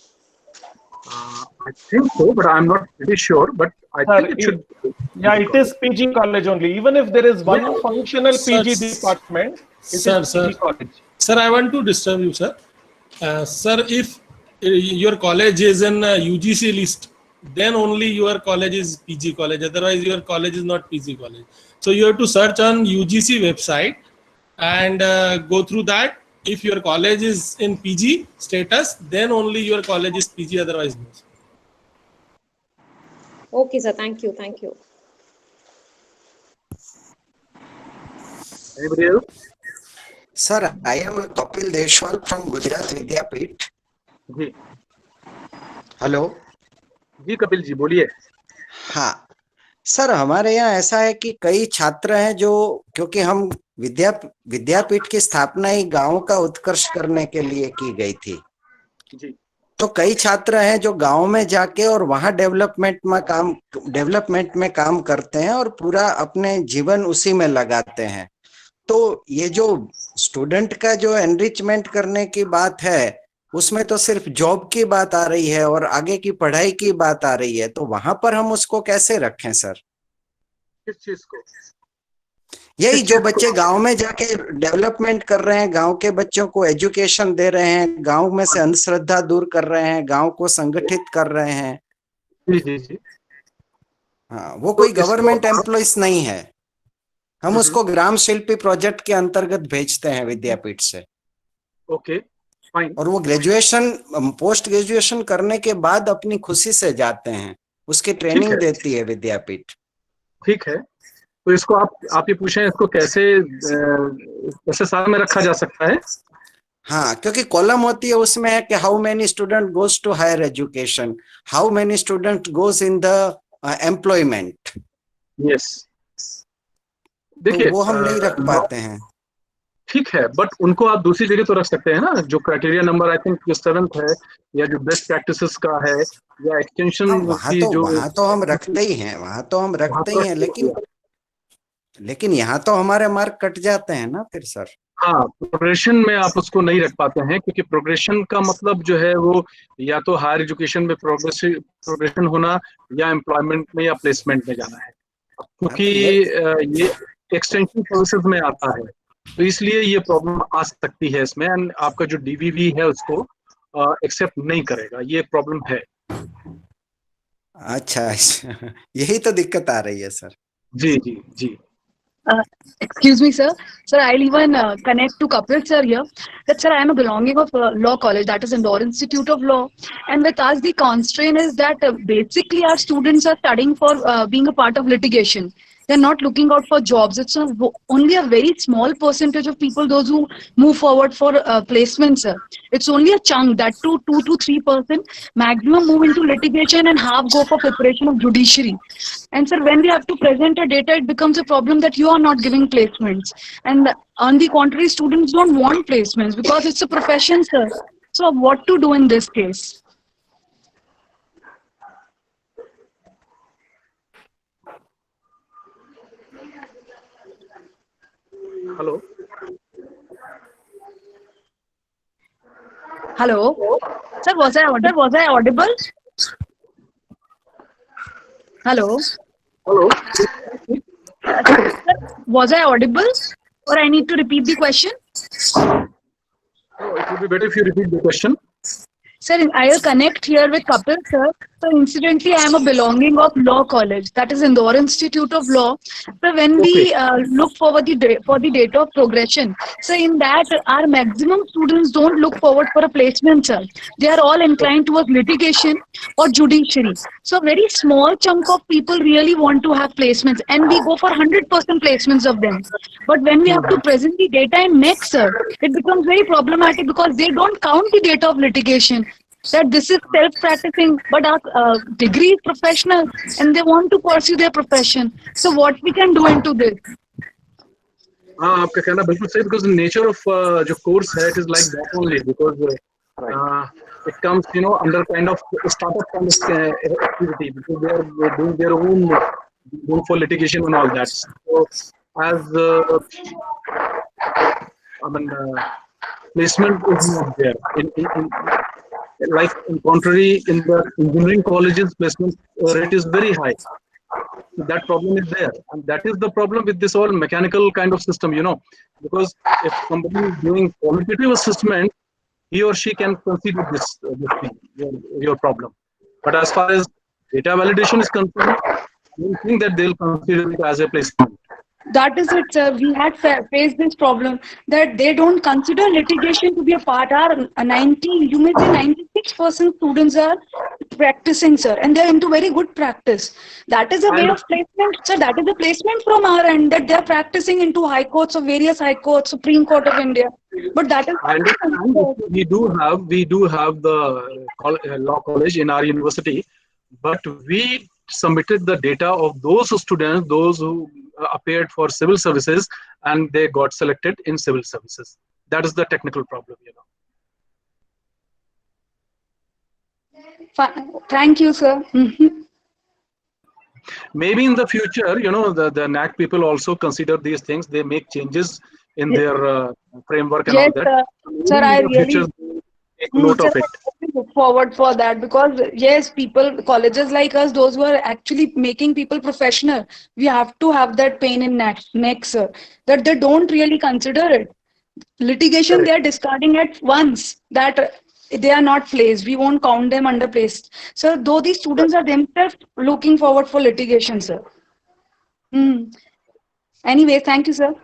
I think so, but I'm not pretty sure. But I think it should. Yeah, it is PG college only. Even if there is one functional PG department, it is PG college. Sir, I want to disturb you, sir. Sir, if your college is in UGC list, then only your college is PG college. Otherwise, your college is not PG college. So you have to search on UGC website and go through that. If your college is in PG status, then only your college is PG, otherwise no. Okay, sir. Thank you. Anybody else? Sir, I am Kapil Deshwal from Gujarat Vidyapeeth. जी. Hello जी कपिल जी बोलिए. हाँ sir, हमारे यहाँ ऐसा है कि कई छात्र हैं जो, क्योंकि हम विद्यापीठ की स्थापना ही गांव का उत्कर्ष करने के लिए की गई थी, जी. तो कई छात्र हैं जो गांव में जाके और वहां डेवलपमेंट में काम करते हैं और पूरा अपने जीवन उसी में लगाते हैं. तो ये जो स्टूडेंट का जो एनरिचमेंट करने की बात है, उसमें तो सिर्फ जॉब की बात आ रही है और आगे की पढ़ाई की बात आ रही है. तो वहां पर हम उसको कैसे रखें सर? किस चीज को? यही जो बच्चे गांव में जाके डेवलपमेंट कर रहे हैं, गांव के बच्चों को एजुकेशन दे रहे हैं, गांव में से अंधश्रद्धा दूर कर रहे हैं, गांव को संगठित कर रहे हैं. जी. हाँ, वो कोई गवर्नमेंट एम्प्लॉइज नहीं है. हम उसको ग्राम शिल्पी प्रोजेक्ट के अंतर्गत भेजते हैं विद्यापीठ से. Okay, fine. और वो ग्रेजुएशन, पोस्ट ग्रेजुएशन करने के बाद अपनी खुशी से जाते हैं. उसकी ट्रेनिंग देती है विद्यापीठ. ठीक है, तो इसको आप ये पूछें, इसको कैसे साल में रखा जा सकता है? हाँ, क्योंकि कॉलम होती है, उसमें है कि how many student goes to higher education, how many student goes in the employment. Yes, देखिए वो हम नहीं रख पाते हैं. ठीक है, बट उनको आप दूसरी जगह तो रख सकते हैं ना. जो क्राइटेरिया नंबर आई थिंक जो 7th है, या जो बेस्ट प्रैक्टिसेस का है, या एक्सटेंशन की जो, वहां तो हम रखते ही हैं, लेकिन यहाँ तो हमारे मार्क कट जाते हैं ना फिर सर. हाँ, प्रोग्रेशन में आप उसको नहीं रख पाते हैं, क्योंकि प्रोग्रेशन का मतलब जो है वो या तो हायर एजुकेशन में प्रोग्रेशन होना, या एम्प्लॉयमेंट में या प्लेसमेंट में जाना है, क्योंकि ये एक्सटेंशन सर्विसेज में आता है. तो इसलिए ये प्रॉब्लम आ सकती है इसमें, एंड आपका जो डीवीवी है उसको एक्सेप्ट नहीं करेगा. ये प्रॉब्लम है. अच्छा, यही तो दिक्कत आ रही है sir. Ji. Excuse me, sir. Sir, I'll even connect to Kapil sir here. That sir, I am a belonging of law college, that is Indore Institute of Law, and with us the constraint is that basically our students are studying for being a part of litigation. They're not looking out for jobs. It's only a very small percentage of people, those who move forward for placements, sir. It's only a chunk, that 2 to 3% maximum move into litigation and half go for preparation of judiciary. And sir, when we have to present a data, it becomes a problem that you are not giving placements. And on the contrary, students don't want placements because it's a profession, sir. So what to do in this case? Hello. Hello. Sir, was I audible? Hello. Hello. Sir, was I audible? Or I need to repeat the question? Oh, it would be better if you repeat the question. Sir, I'll connect here with Kapil, sir. So incidentally, I am a belonging of Law College, that is Indore Institute of Law. So when we look forward for the data of progression, so in that our maximum students don't look forward for a placement, sir. They are all inclined towards litigation or judiciary. So very small chunk of people really want to have placements, and we go for 100% placements of them. But when we have to present the data in NAAC, sir, it becomes very problematic because they don't count the data of litigation. That this is self-practicing, but our degree is professional and they want to pursue their profession. So what we can do into this? आपका कहना बिल्कुल सही, because the nature of जो course है, it is like that only, because it comes, under kind of startup kind of activity, because they are doing their own going for litigation and all that. So as placement is not there. Like in contrary, in the engineering colleges, placement rate is very high. That problem is there, and that is the problem with this all mechanical kind of system, because if somebody is doing qualitative assessment, he or she can consider this thing, your problem. But as far as data validation is concerned, I don't think that they'll consider it as a placement. That is it, sir. We had faced this problem that they don't consider litigation to be a part. Our 96% students are practicing, sir, and they're into very good practice. That is a way of placement, sir. That is a placement from our end, that they're practicing into high courts of various high courts, Supreme Court of India. But that is. I understand. We do have the law college in our university, but we submitted the data of those students, those who appeared for civil services, and they got selected in civil services. That is the technical problem, Thank you, sir. Maybe in the future, the NAAC people also consider these things. They make changes in their framework and all that. Sir, I really take note of it. Look forward for that, because yes, colleges like us, those who are actually making people professional, we have to have that pain in neck, sir, that they don't really consider it. Litigation, they are discarding at once, that they are not placed. We won't count them under placed. So though these students are themselves looking forward for litigation, sir. Anyway, thank you, sir.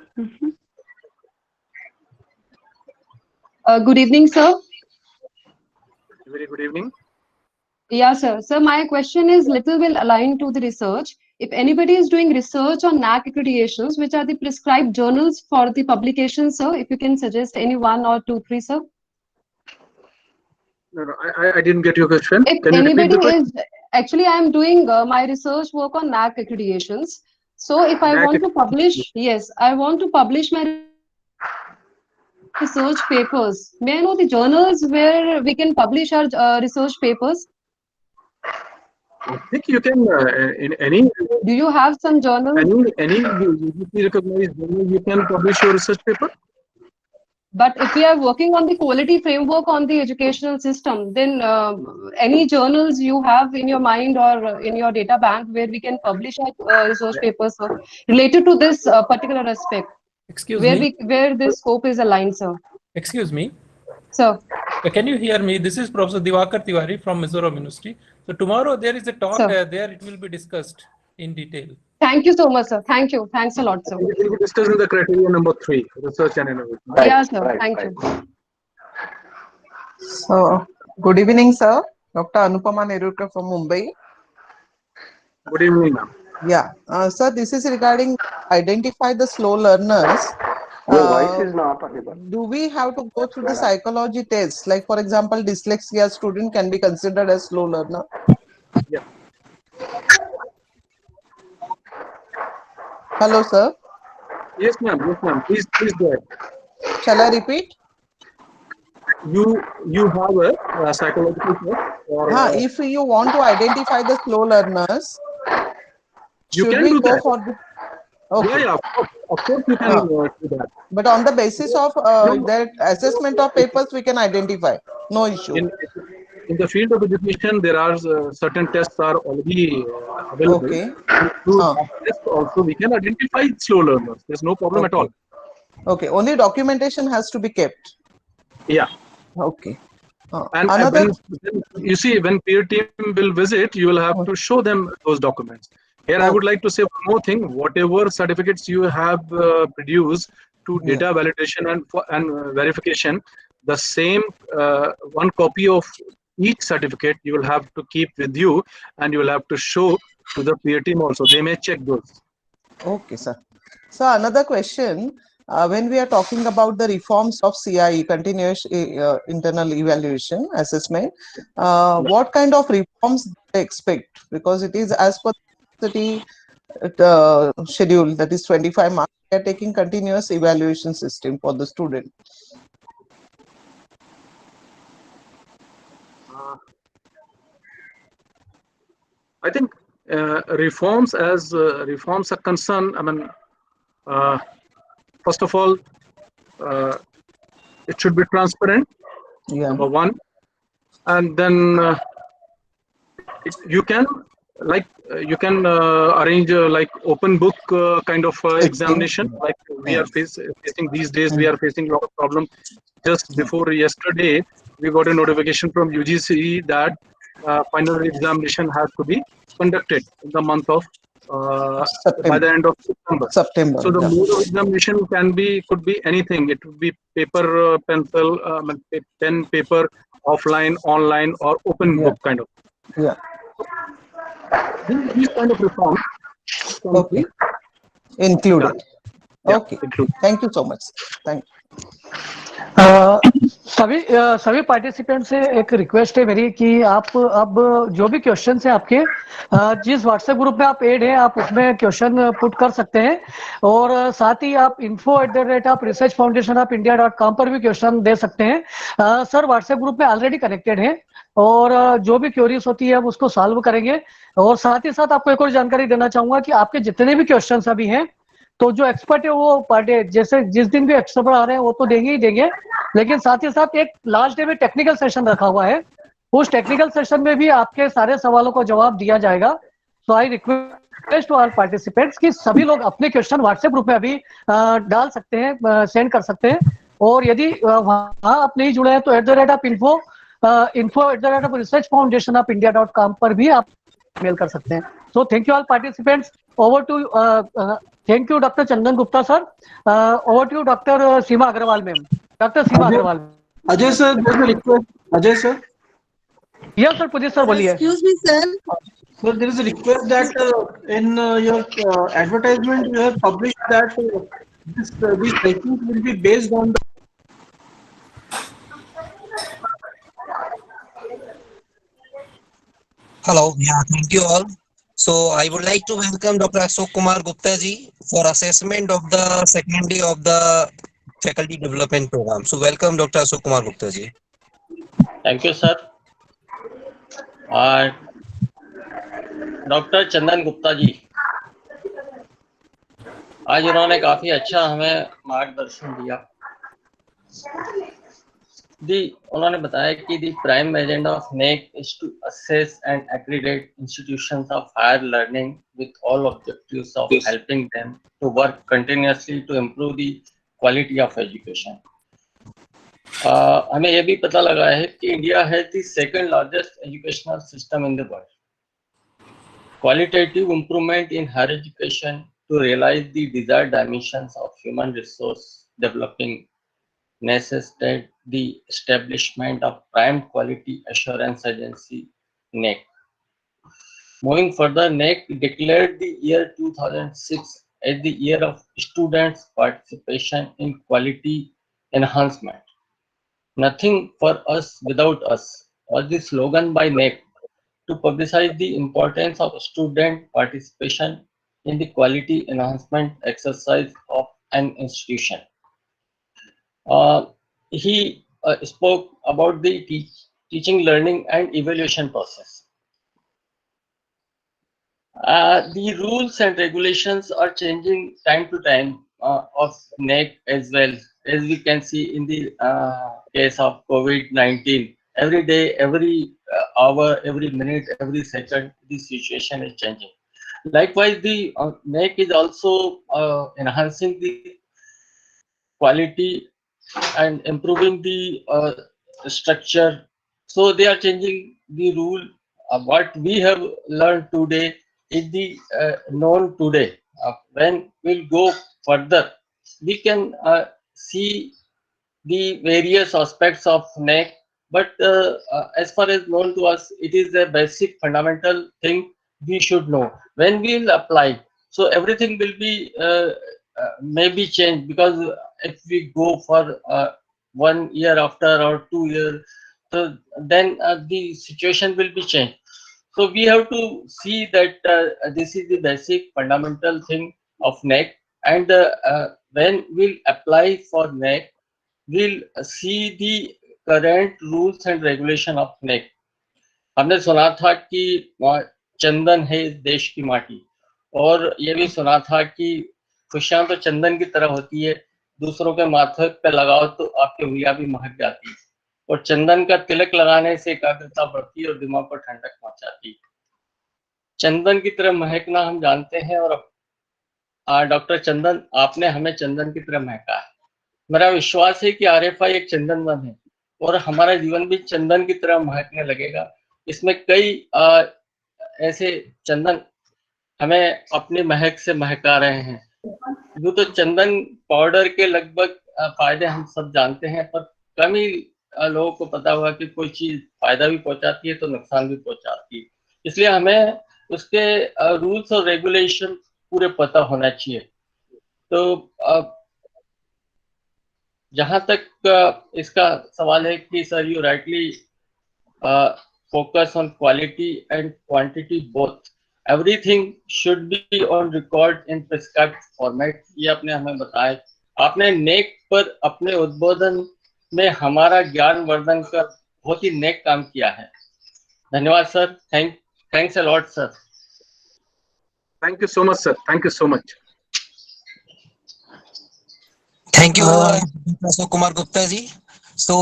Good evening, sir. Very good evening. Yeah, sir. So my question is little bit aligned to the research. If anybody is doing research on NAAC accreditations, which are the prescribed journals for the publication, sir, if you can suggest any 1 or 2, 3, sir. No, I didn't get your question. If Can anybody you repeat the question? actually, I am doing my research work on NAAC accreditations. So if I want to publish, yes, I want to publish my research papers. May I know the journals where we can publish our research papers? I think you can in any. Do you have some journals? Any UGC recognized journal, you can publish your research paper. But if we are working on the quality framework on the educational system, then any journals you have in your mind or in your data bank where we can publish our research papers, sir, related to this particular aspect. Excuse me. Where this scope is aligned, sir. Excuse me. Sir. Can you hear me? This is Professor Diwakar Tiwari from Mizoram University. So tomorrow there is a talk there. It will be discussed in detail. Thank you so much, sir. Thank you. Thanks a lot, sir. We will be discussing the criteria number 3, research and innovation. Yeah, sir. Thank you. So, good evening, sir. Dr. Anupama Nerurkar from Mumbai. Good evening, ma'am. Yeah, sir, this is regarding identify the slow learners. Your voice is not audible. Do we have to go through the Madam. psychology tests? Like, for example, dyslexia student can be considered as slow learner. Yeah. Hello, sir. Yes, ma'am. Yes, ma'am. Please go ahead. Shall I repeat? You have a psychological test, or If you want to identify the slow learners, you should can we do go that. for the? Okay. Yeah, of course you can do that. But on the basis of No, that assessment of papers, we can identify. No issue. in the field of education, there are certain tests are already available. Okay. And through that test also, we can identify slow learners. There's no problem at all. Okay. Only documentation has to be kept. Yeah. Okay. And Another. when you see, when peer team will visit, you will have to show them those documents. Here, I would like to say one more thing. Whatever certificates you have produced to data validation and verification, the same one copy of each certificate you will have to keep with you, and you will have to show to the peer team also. They may check those. Okay, sir. So another question. When we are talking about the reforms of CIE, continuous internal evaluation assessment, what kind of reforms they expect? Because it is as per the schedule, that is 25 marks, they are taking continuous evaluation system for the student. I think reforms are concerned. I mean, first of all, it should be transparent. Yeah. Number one, and then you can arrange like open book kind of examination. Like we are facing these days, we are facing a lot of problems. Just before yesterday, we got a notification from UGC that final examination has to be conducted in the month of by the end of September. So the mode of examination could be anything. It would be paper, pencil, pen, paper, offline, online, or open book kind of. Yeah. These kind of reforms Okay. Included. Yeah, Okay. Thank you so much. Thank you. सभी participant से एक request है मेरी कि आप अब जो भी क्वेश्चन है आपके जिस व्हाट्सएप ग्रुप में आप ऐड हैं आप उसमें क्वेश्चन पुट कर सकते हैं और साथ ही आप info@researchfoundationofindia.com पर भी क्वेश्चन दे सकते हैं। सर व्हाट्सएप ग्रुप में ऑलरेडी कनेक्टेड हैं और जो भी क्वेरीज होती है हम उसको सॉल्व करेंगे और साथ ही साथ आपको एक और जानकारी देना चाहूंगा कि आपके जितने भी क्वेश्चन अभी हैं तो जो एक्सपर्ट है वो पर डे जैसे जिस दिन भी एक्सपर्ट आ रहे हैं वो तो देंगे ही देंगे, लेकिन साथ ही साथ एक लास्ट डे में टेक्निकल सेशन रखा हुआ है। उस टेक्निकल सेशन में भी आपके सारे सवालों का जवाब दिया जाएगा। So I request to all participants कि सभी लोग अपने क्वेश्चन व्हाट्सएप ग्रुप में अभी डाल सकते हैं, सेंड कर सकते हैं और यदि वहां आप नहीं जुड़े हैं तो info@researchfoundationofindia.com पर भी आप मेल कर सकते हैं। So thank you all participants. Over to thank you doctor Chandan Gupta sir. Over to doctor Seema Agarwal ma'am. Doctor Seema Agarwal. Ajay sir, Ajay sir. Yes sir, Pujit sir बोलिए। Excuse me, sir. Sir, there is a request that in your advertisement you have published that these sessions will be based on the Hello, yeah, thank you all. So I would like to welcome Dr. Ashok Kumar Gupta ji for assessment of the second day of the faculty development program. So welcome Dr. Ashok Kumar Gupta ji. Thank you sir. Doctor Chandan Gupta ji आज उन्होंने काफी अच्छा हमें मार्गदर्शन दिया। उन्होंने बताया कि the prime agenda of NAAC is to assess and accredit institutions of higher learning with all objectives of helping them to work continuously to improve the quality of education. हमें यह भी पता लगा है कि इंडिया है the second largest educational system in the world. Qualitative improvement in higher education to realize the desired dimensions of human resource developing necessitated the establishment of prime quality assurance agency NAAC. Moving further, NAAC declared the year 2006 as the year of students' participation in quality enhancement. Nothing for us without us was the slogan by NAAC to publicize the importance of student participation in the quality enhancement exercise of an institution. He spoke about the teaching, learning, and evaluation process. The rules and regulations are changing time to time of NAAC as well, as we can see in the case of COVID-19. Every day, every hour, every minute, every second, the situation is changing. Likewise, the NAAC is also enhancing the quality and improving the structure. So they are changing the rule. What we have learned today is the known today. When we'll go further, we can see the various aspects of NAAC, but as far as known to us, it is a basic fundamental thing we should know. When we'll apply, so everything will be maybe changed, because if we go for 1 year after or 2 years, so then the situation will be changed. So we have to see that this is the basic fundamental thing of NAAC, and when we'll apply for NAAC, we'll see the current rules and regulation of NAAC. हमने सुना था कि चंदन है इस देश की माटी, और ये भी सुना था कि खुशियां तो चंदन की तरह होती है, दूसरों के माथे पे लगाओ तो आपकी उंगलियां भी महक जाती है, और चंदन का तिलक लगाने से एकाग्रता बढ़ती है और दिमाग को ठंडक पहुंचाती है। चंदन की तरह महकना हम जानते हैं, और डॉक्टर चंदन, आपने हमें चंदन की तरह महका है। मेरा विश्वास है कि RFI एक चंदन वन है और हमारा जीवन भी चंदन की तरह महकने लगेगा। इसमें कई ऐसे चंदन हमें अपनी महक से महका रहे हैं। यूँ तो चंदन पाउडर के लगभग फायदे हम सब जानते हैं, पर कम ही लोगों को पता होगा कि कोई चीज फायदा भी पहुंचाती है तो नुकसान भी पहुंचाती है। इसलिए हमें उसके रूल्स और रेगुलेशन पूरे पता होना चाहिए। तो जहां तक इसका सवाल है कि sir, you rightly focus on quality and quantity both, everything should be on record in prescribed format, ये आपने हमें बताया। आपने NAAC पर अपने उद्बोधन में हमारा ज्ञान वर्धन का बहुत ही नेक काम किया है। धन्यवाद sir. Thanks a lot sir. Thank you so much, sir. Thank you so much. Thank you, Professor Kumar Gupta ji. So,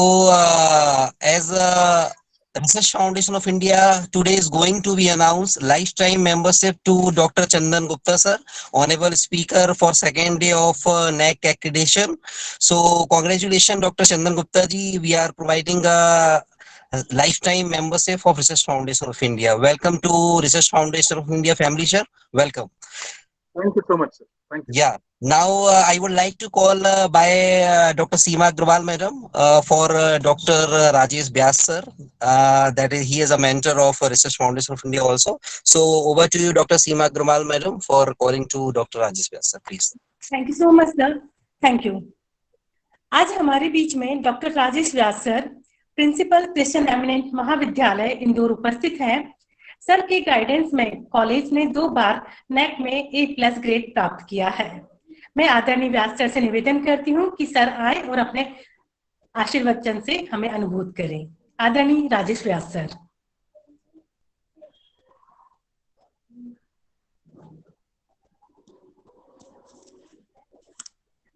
as Research Foundation of India today is going to be announced lifetime membership to Dr. Chandan Gupta sir, honorable speaker for second day of NAAC accreditation. So, congratulations, Dr. Chandan Gupta ji. We are providing a lifetime membership of Research Foundation of India. Welcome to Research Foundation of India family, sir. Welcome. Thank you so much, sir. Thank you. Yeah. Now I would like to call by Dr. Seema Agrawal madam for Dr. Rajesh Vyas sir. That is, he is a mentor of Research Foundation of India also. So over to you, Dr. Seema Agrawal madam, for calling to Dr. Rajesh Vyas sir, please. Thank you so much, sir. Thank you. आज हमारे बीच में doctor Rajesh Vyas sir, principal Christian eminent महाविद्यालय इंदौर उपस्थित हैं। Sir के guidance में college ने 2 बार NAAC में A+ ग्रेड प्राप्त किया है। मैं आदरणीय व्यास सर से निवेदन करती हूं कि सर आए और अपने आशीर्वचन से हमें अनुभूत करें। आदरणीय राजेश व्यास सर।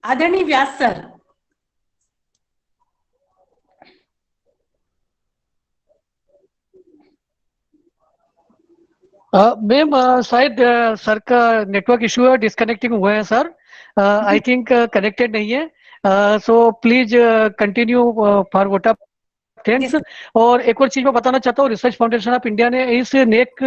आदरणीय व्यास सर। मैम शायद सर का नेटवर्क इशू है, डिस्कनेक्टिंग हुए हैं सर। आई थिंक कनेक्टेड नहीं है। So please continue for what आप थैंक्स। और एक और चीज मैं बताना चाहता हूँ, रिसर्च फाउंडेशन ऑफ इंडिया ने इस NAAC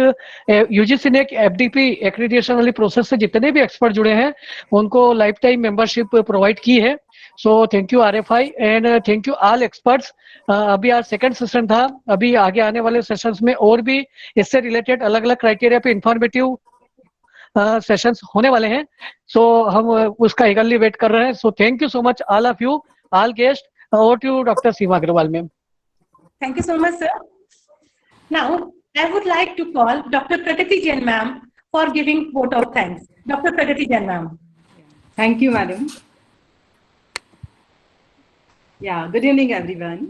UGC NAAC FDP accreditation वाली प्रोसेस से जितने भी एक्सपर्ट जुड़े हैं उनको लाइफ टाइम मेंबरशिप प्रोवाइड की है। सो thank you RFI and thank you all experts. अभी आज सेकंड सेशन था, अभी आगे आने वाले सेशंस में और भी इससे रिलेटेड अलग अलग क्राइटेरिया पे इंफॉर्मेटिव सेशंस होने वाले हैं। सो हम उसका ईगरली वेट कर रहे हैं। So thank you so much all of you, all guest. Over to doctor Seema Agarwal ma'am. Thank you so much, sir. Now, I would like to call Dr. Pragati Jain ma'am for giving vote of thanks. Dr. Pragati Jain ma'am. Thank you, madam. Yeah, good evening, everyone.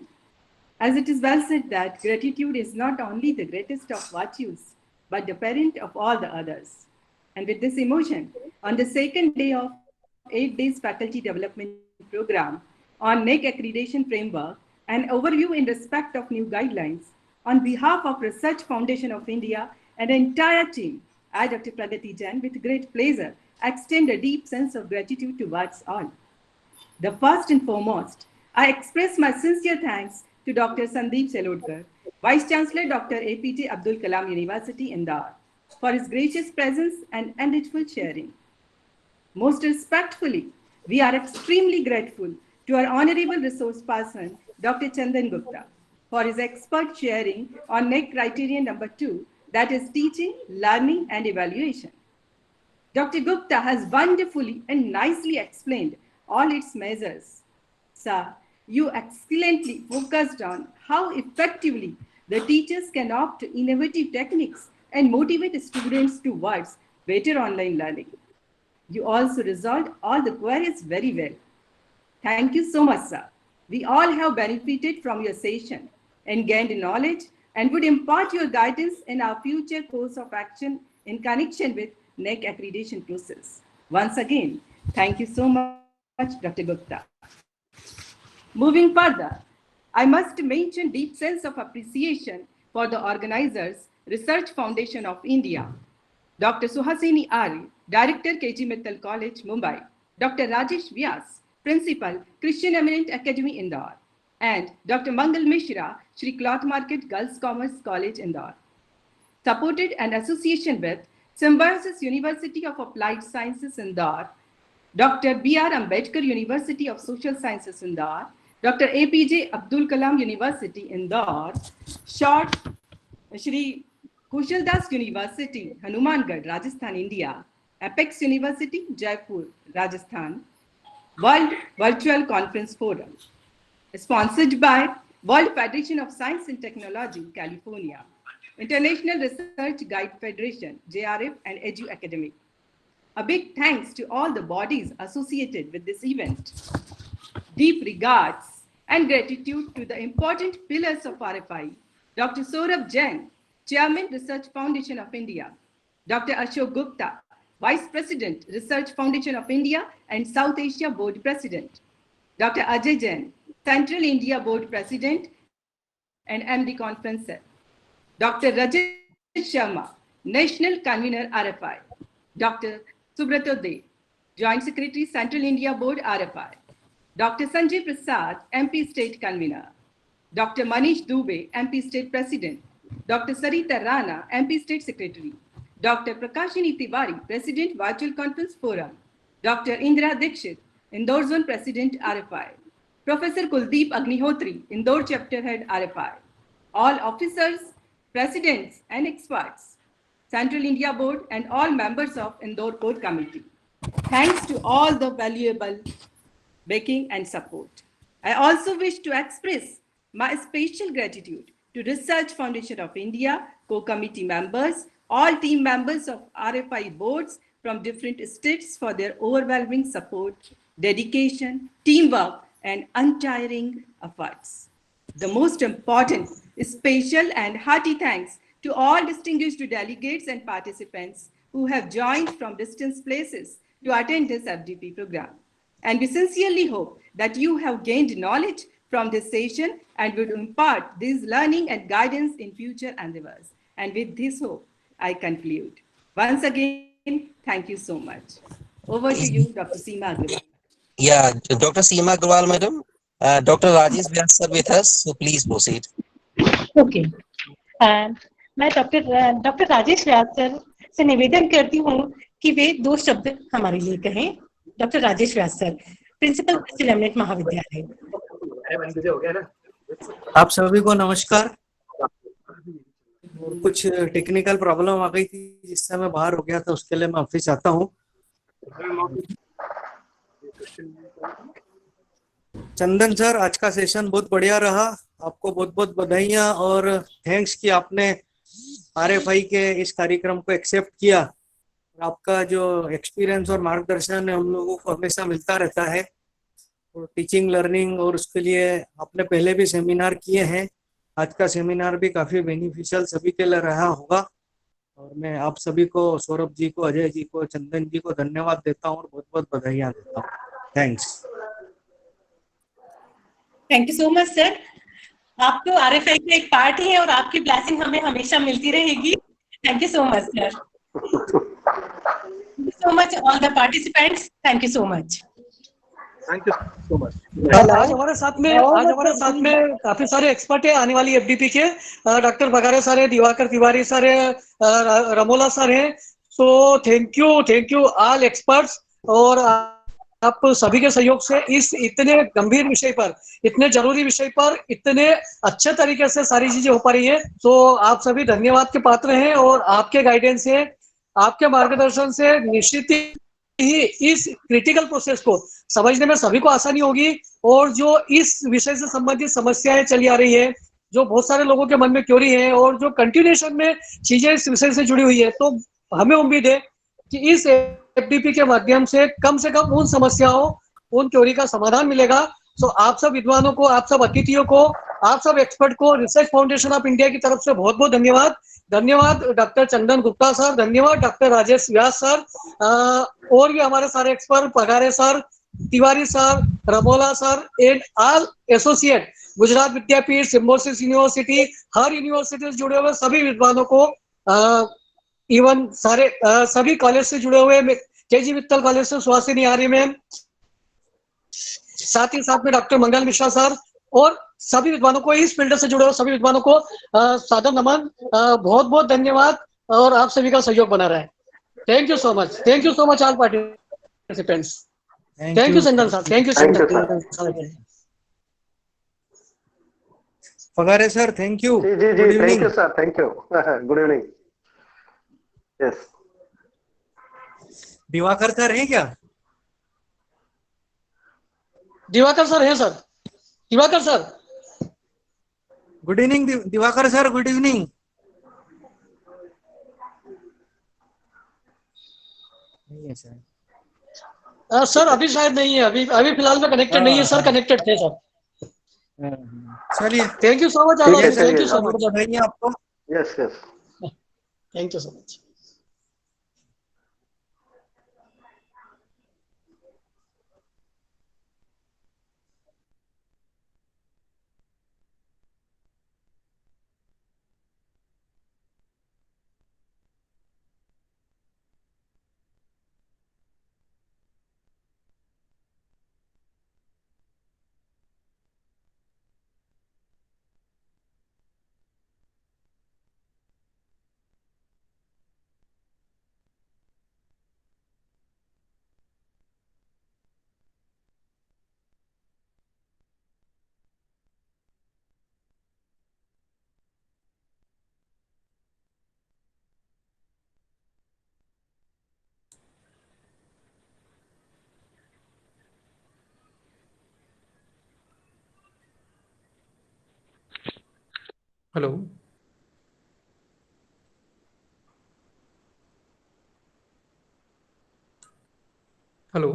As it is well said that gratitude is not only the greatest of virtues, but the parent of all the others. And with this emotion, on the second day of 8 days faculty development program on NAAC accreditation framework, an overview in respect of new guidelines, on behalf of Research Foundation of India and the entire team, I, Dr. Pragati Jain, with great pleasure, extend a deep sense of gratitude towards all. The first and foremost, I express my sincere thanks to Dr. Sandeep Selodkar, Vice Chancellor Dr. APJ Abdul Kalam University, Indore, for his gracious presence and enrichful sharing. Most respectfully, we are extremely grateful to our honorable resource person, Dr. Chandan Gupta, for his expert sharing on NAAC criterion number 2, that is teaching, learning, and evaluation. Dr. Gupta has wonderfully and nicely explained all its measures. Sir, you excellently focused on how effectively the teachers can opt innovative techniques and motivate students towards better online learning. You also resolved all the queries very well. Thank you so much, sir. We all have benefited from your session and gained knowledge and would impart your guidance in our future course of action in connection with NAAC accreditation process. Once again, thank you so much, Dr. Gupta. Moving further, I must mention deep sense of appreciation for the organizers, Research Foundation of India, Dr. Suhasini Ari, Director, KG Mittal College, Mumbai, Dr. Rajesh Vyas, Principal, Christian Eminent Academy, Indore, and Dr. Mangal Mishra, Shri Cloth Market Girls Commerce College, Indore. Supported an association with Symbiosis University of Applied Sciences, Indore, Dr. B.R. Ambedkar University of Social Sciences, Indore, Dr. APJ Abdul Kalam University, Indore, Short Shri Kushaldas University, Hanumangarh, Rajasthan, India, Apex University, Jaipur, Rajasthan, World Virtual Conference Forum, sponsored by World Federation of Science and Technology, California, International Research Guide Federation, JRF, and Edu Academic. A big thanks to all the bodies associated with this event. Deep regards and gratitude to the important pillars of RFI, Dr. Saurabh Jain, Chairman, Research Foundation of India, Dr. Ashok Gupta, Vice President, Research Foundation of India and South Asia Board President, Dr. Ajay Jain, Central India Board President and MD Conferencer, Dr. Rajat Sharma, National Convener RFI, Dr. Subrato De, Joint Secretary, Central India Board RFI, Dr. Sanjay Prasad, MP State Convener, Dr. Manish Dubey, MP State President, Dr. Sarita Rana, MP State Secretary, Dr. Prakashini Tiwari, President, Virtual Conference Forum, Dr. Indra Dikshit, Indore Zone President, RFI, Professor Kuldeep Agnihotri, Indore Chapter Head, RFI, all officers, presidents, and experts, Central India Board, and all members of Indore Core Committee. Thanks to all the valuable backing and support. I also wish to express my special gratitude to Research Foundation of India, co-committee members, all team members of RFI boards from different states for their overwhelming support, dedication, teamwork, and untiring efforts. The most important, special, and hearty thanks to all distinguished delegates and participants who have joined from distant places to attend this FDP program. And we sincerely hope that you have gained knowledge from this session and will impart this learning and guidance in future endeavors. And with this hope, I conclude. Once again, thank you so much. Over to you, Dr. Seema Agrawal. Yeah, Dr. Seema Agrawal, madam. Dr. Rajesh Vyas sir with us, so please proceed. Okay. मैं doctor Rajesh Vyas sir से निवेदन करती हूँ कि वे 2 शब्द हमारे लिए कहें. Doctor Rajesh Vyas sir, principal कृषि लेमनेट महाविद्यालय। आप सभी को नमस्कार। कुछ टेक्निकल प्रॉब्लम आ गई थी जिससे मैं बाहर हो गया था, उसके लिए मैं ऑफिस आता हूँ। चंदन सर, आज का सेशन बहुत बढ़िया रहा। आपको बहुत बहुत बधाइयाँ और थैंक्स कि आपने RFI के इस कार्यक्रम को एक्सेप्ट किया। आपका जो एक्सपीरियंस और मार्गदर्शन है हम लोगों को हमेशा मिलता रहता है, और टीचिंग लर्निंग, और उसके लिए आपने पहले भी सेमिनार किए हैं। आज का सेमिनार भी काफी बेनिफिशियल सभी के लिए रहा होगा, और मैं आप सभी को, सौरभ जी को, अजय जी को, चंदन जी को धन्यवाद देता हूँ और बहुत बहुत बधाइयाँ देता हूँ। Thanks. Thank you so much sir. आप तो RFI का एक पार्ट ही है और आपकी ब्लेसिंग हमें हमेशा मिलती रहेगी। Thank you so much sir. Thank you so much all the participants. Thank you so much. Thank you so much. आज हमारे साथ में काफी सारे एक्सपर्ट है आने वाली FDP के। डॉक्टर बगारे सर है, दिवाकर तिवारी सर है, रमोला सर है। सो थैंक यू ऑल एक्सपर्ट्स। और आप सभी के सहयोग से इस इतने गंभीर विषय पर, इतने जरूरी विषय पर इतने अच्छे तरीके से सारी चीजें हो पा रही है। तो आप सभी धन्यवाद के पात्र हैं, और आपके गाइडेंस से, आपके मार्गदर्शन से निश्चित ही इस क्रिटिकल प्रोसेस को समझने में सभी को आसानी होगी। और जो इस विषय से संबंधित समस्याएं चली आ रही है, जो बहुत सारे लोगों के मन में क्योरी है, और जो कंटिन्यूएशन में चीजें इस विषय से जुड़ी हुई है, तो हमें उम्मीद है कि इस FDP के माध्यम से कम उन समस्याओं, उन क्योरी का समाधान मिलेगा। तो आप सब विद्वानों को, आप सब अतिथियों को, आप सब एक्सपर्ट को रिसर्च फाउंडेशन ऑफ इंडिया की तरफ से बहुत बहुत धन्यवाद। धन्यवाद डॉक्टर चंदन गुप्ता सर, धन्यवाद डॉक्टर राजेश व्यास सर, और भी हमारे सारे expert, Pagare sir, Tiwari sir, Ramola sir, and all associate, Gujarat Vidyapith, Symbiosis university, हर यूनिवर्सिटी से जुड़े हुए सभी विद्वानों को, इवन सारे सभी कॉलेज से जुड़े हुए, KG मित्तल कॉलेज से सुहासिनी आर्य मैम, साथ ही साथ में डॉक्टर मंगल मिश्रा सर, और सभी विद्वानों को, इस फील्ड से जुड़े हुए सभी विद्वानों को सादर नमन, बहुत बहुत धन्यवाद, और आप सभी का सहयोग बना रहे। Thank you so much all participants. Thank you Chandan sir, thank you Chandan sir. Pagare sir, thank you. जी thank you sir, thank you. Good evening. Yes, Divakar sir है क्या? दिवाकर सर है sir, Divakar sir. Good evening Divakar sir, good evening. नहीं है sir. Sir अभी शायद नहीं है, अभी फिलहाल में कनेक्टेड नहीं है सर, कनेक्टेड थे सर। चलिए, thank you so much, thank you so much, बधाइयाँ आपको। Yes thank you so much. Hello, hello.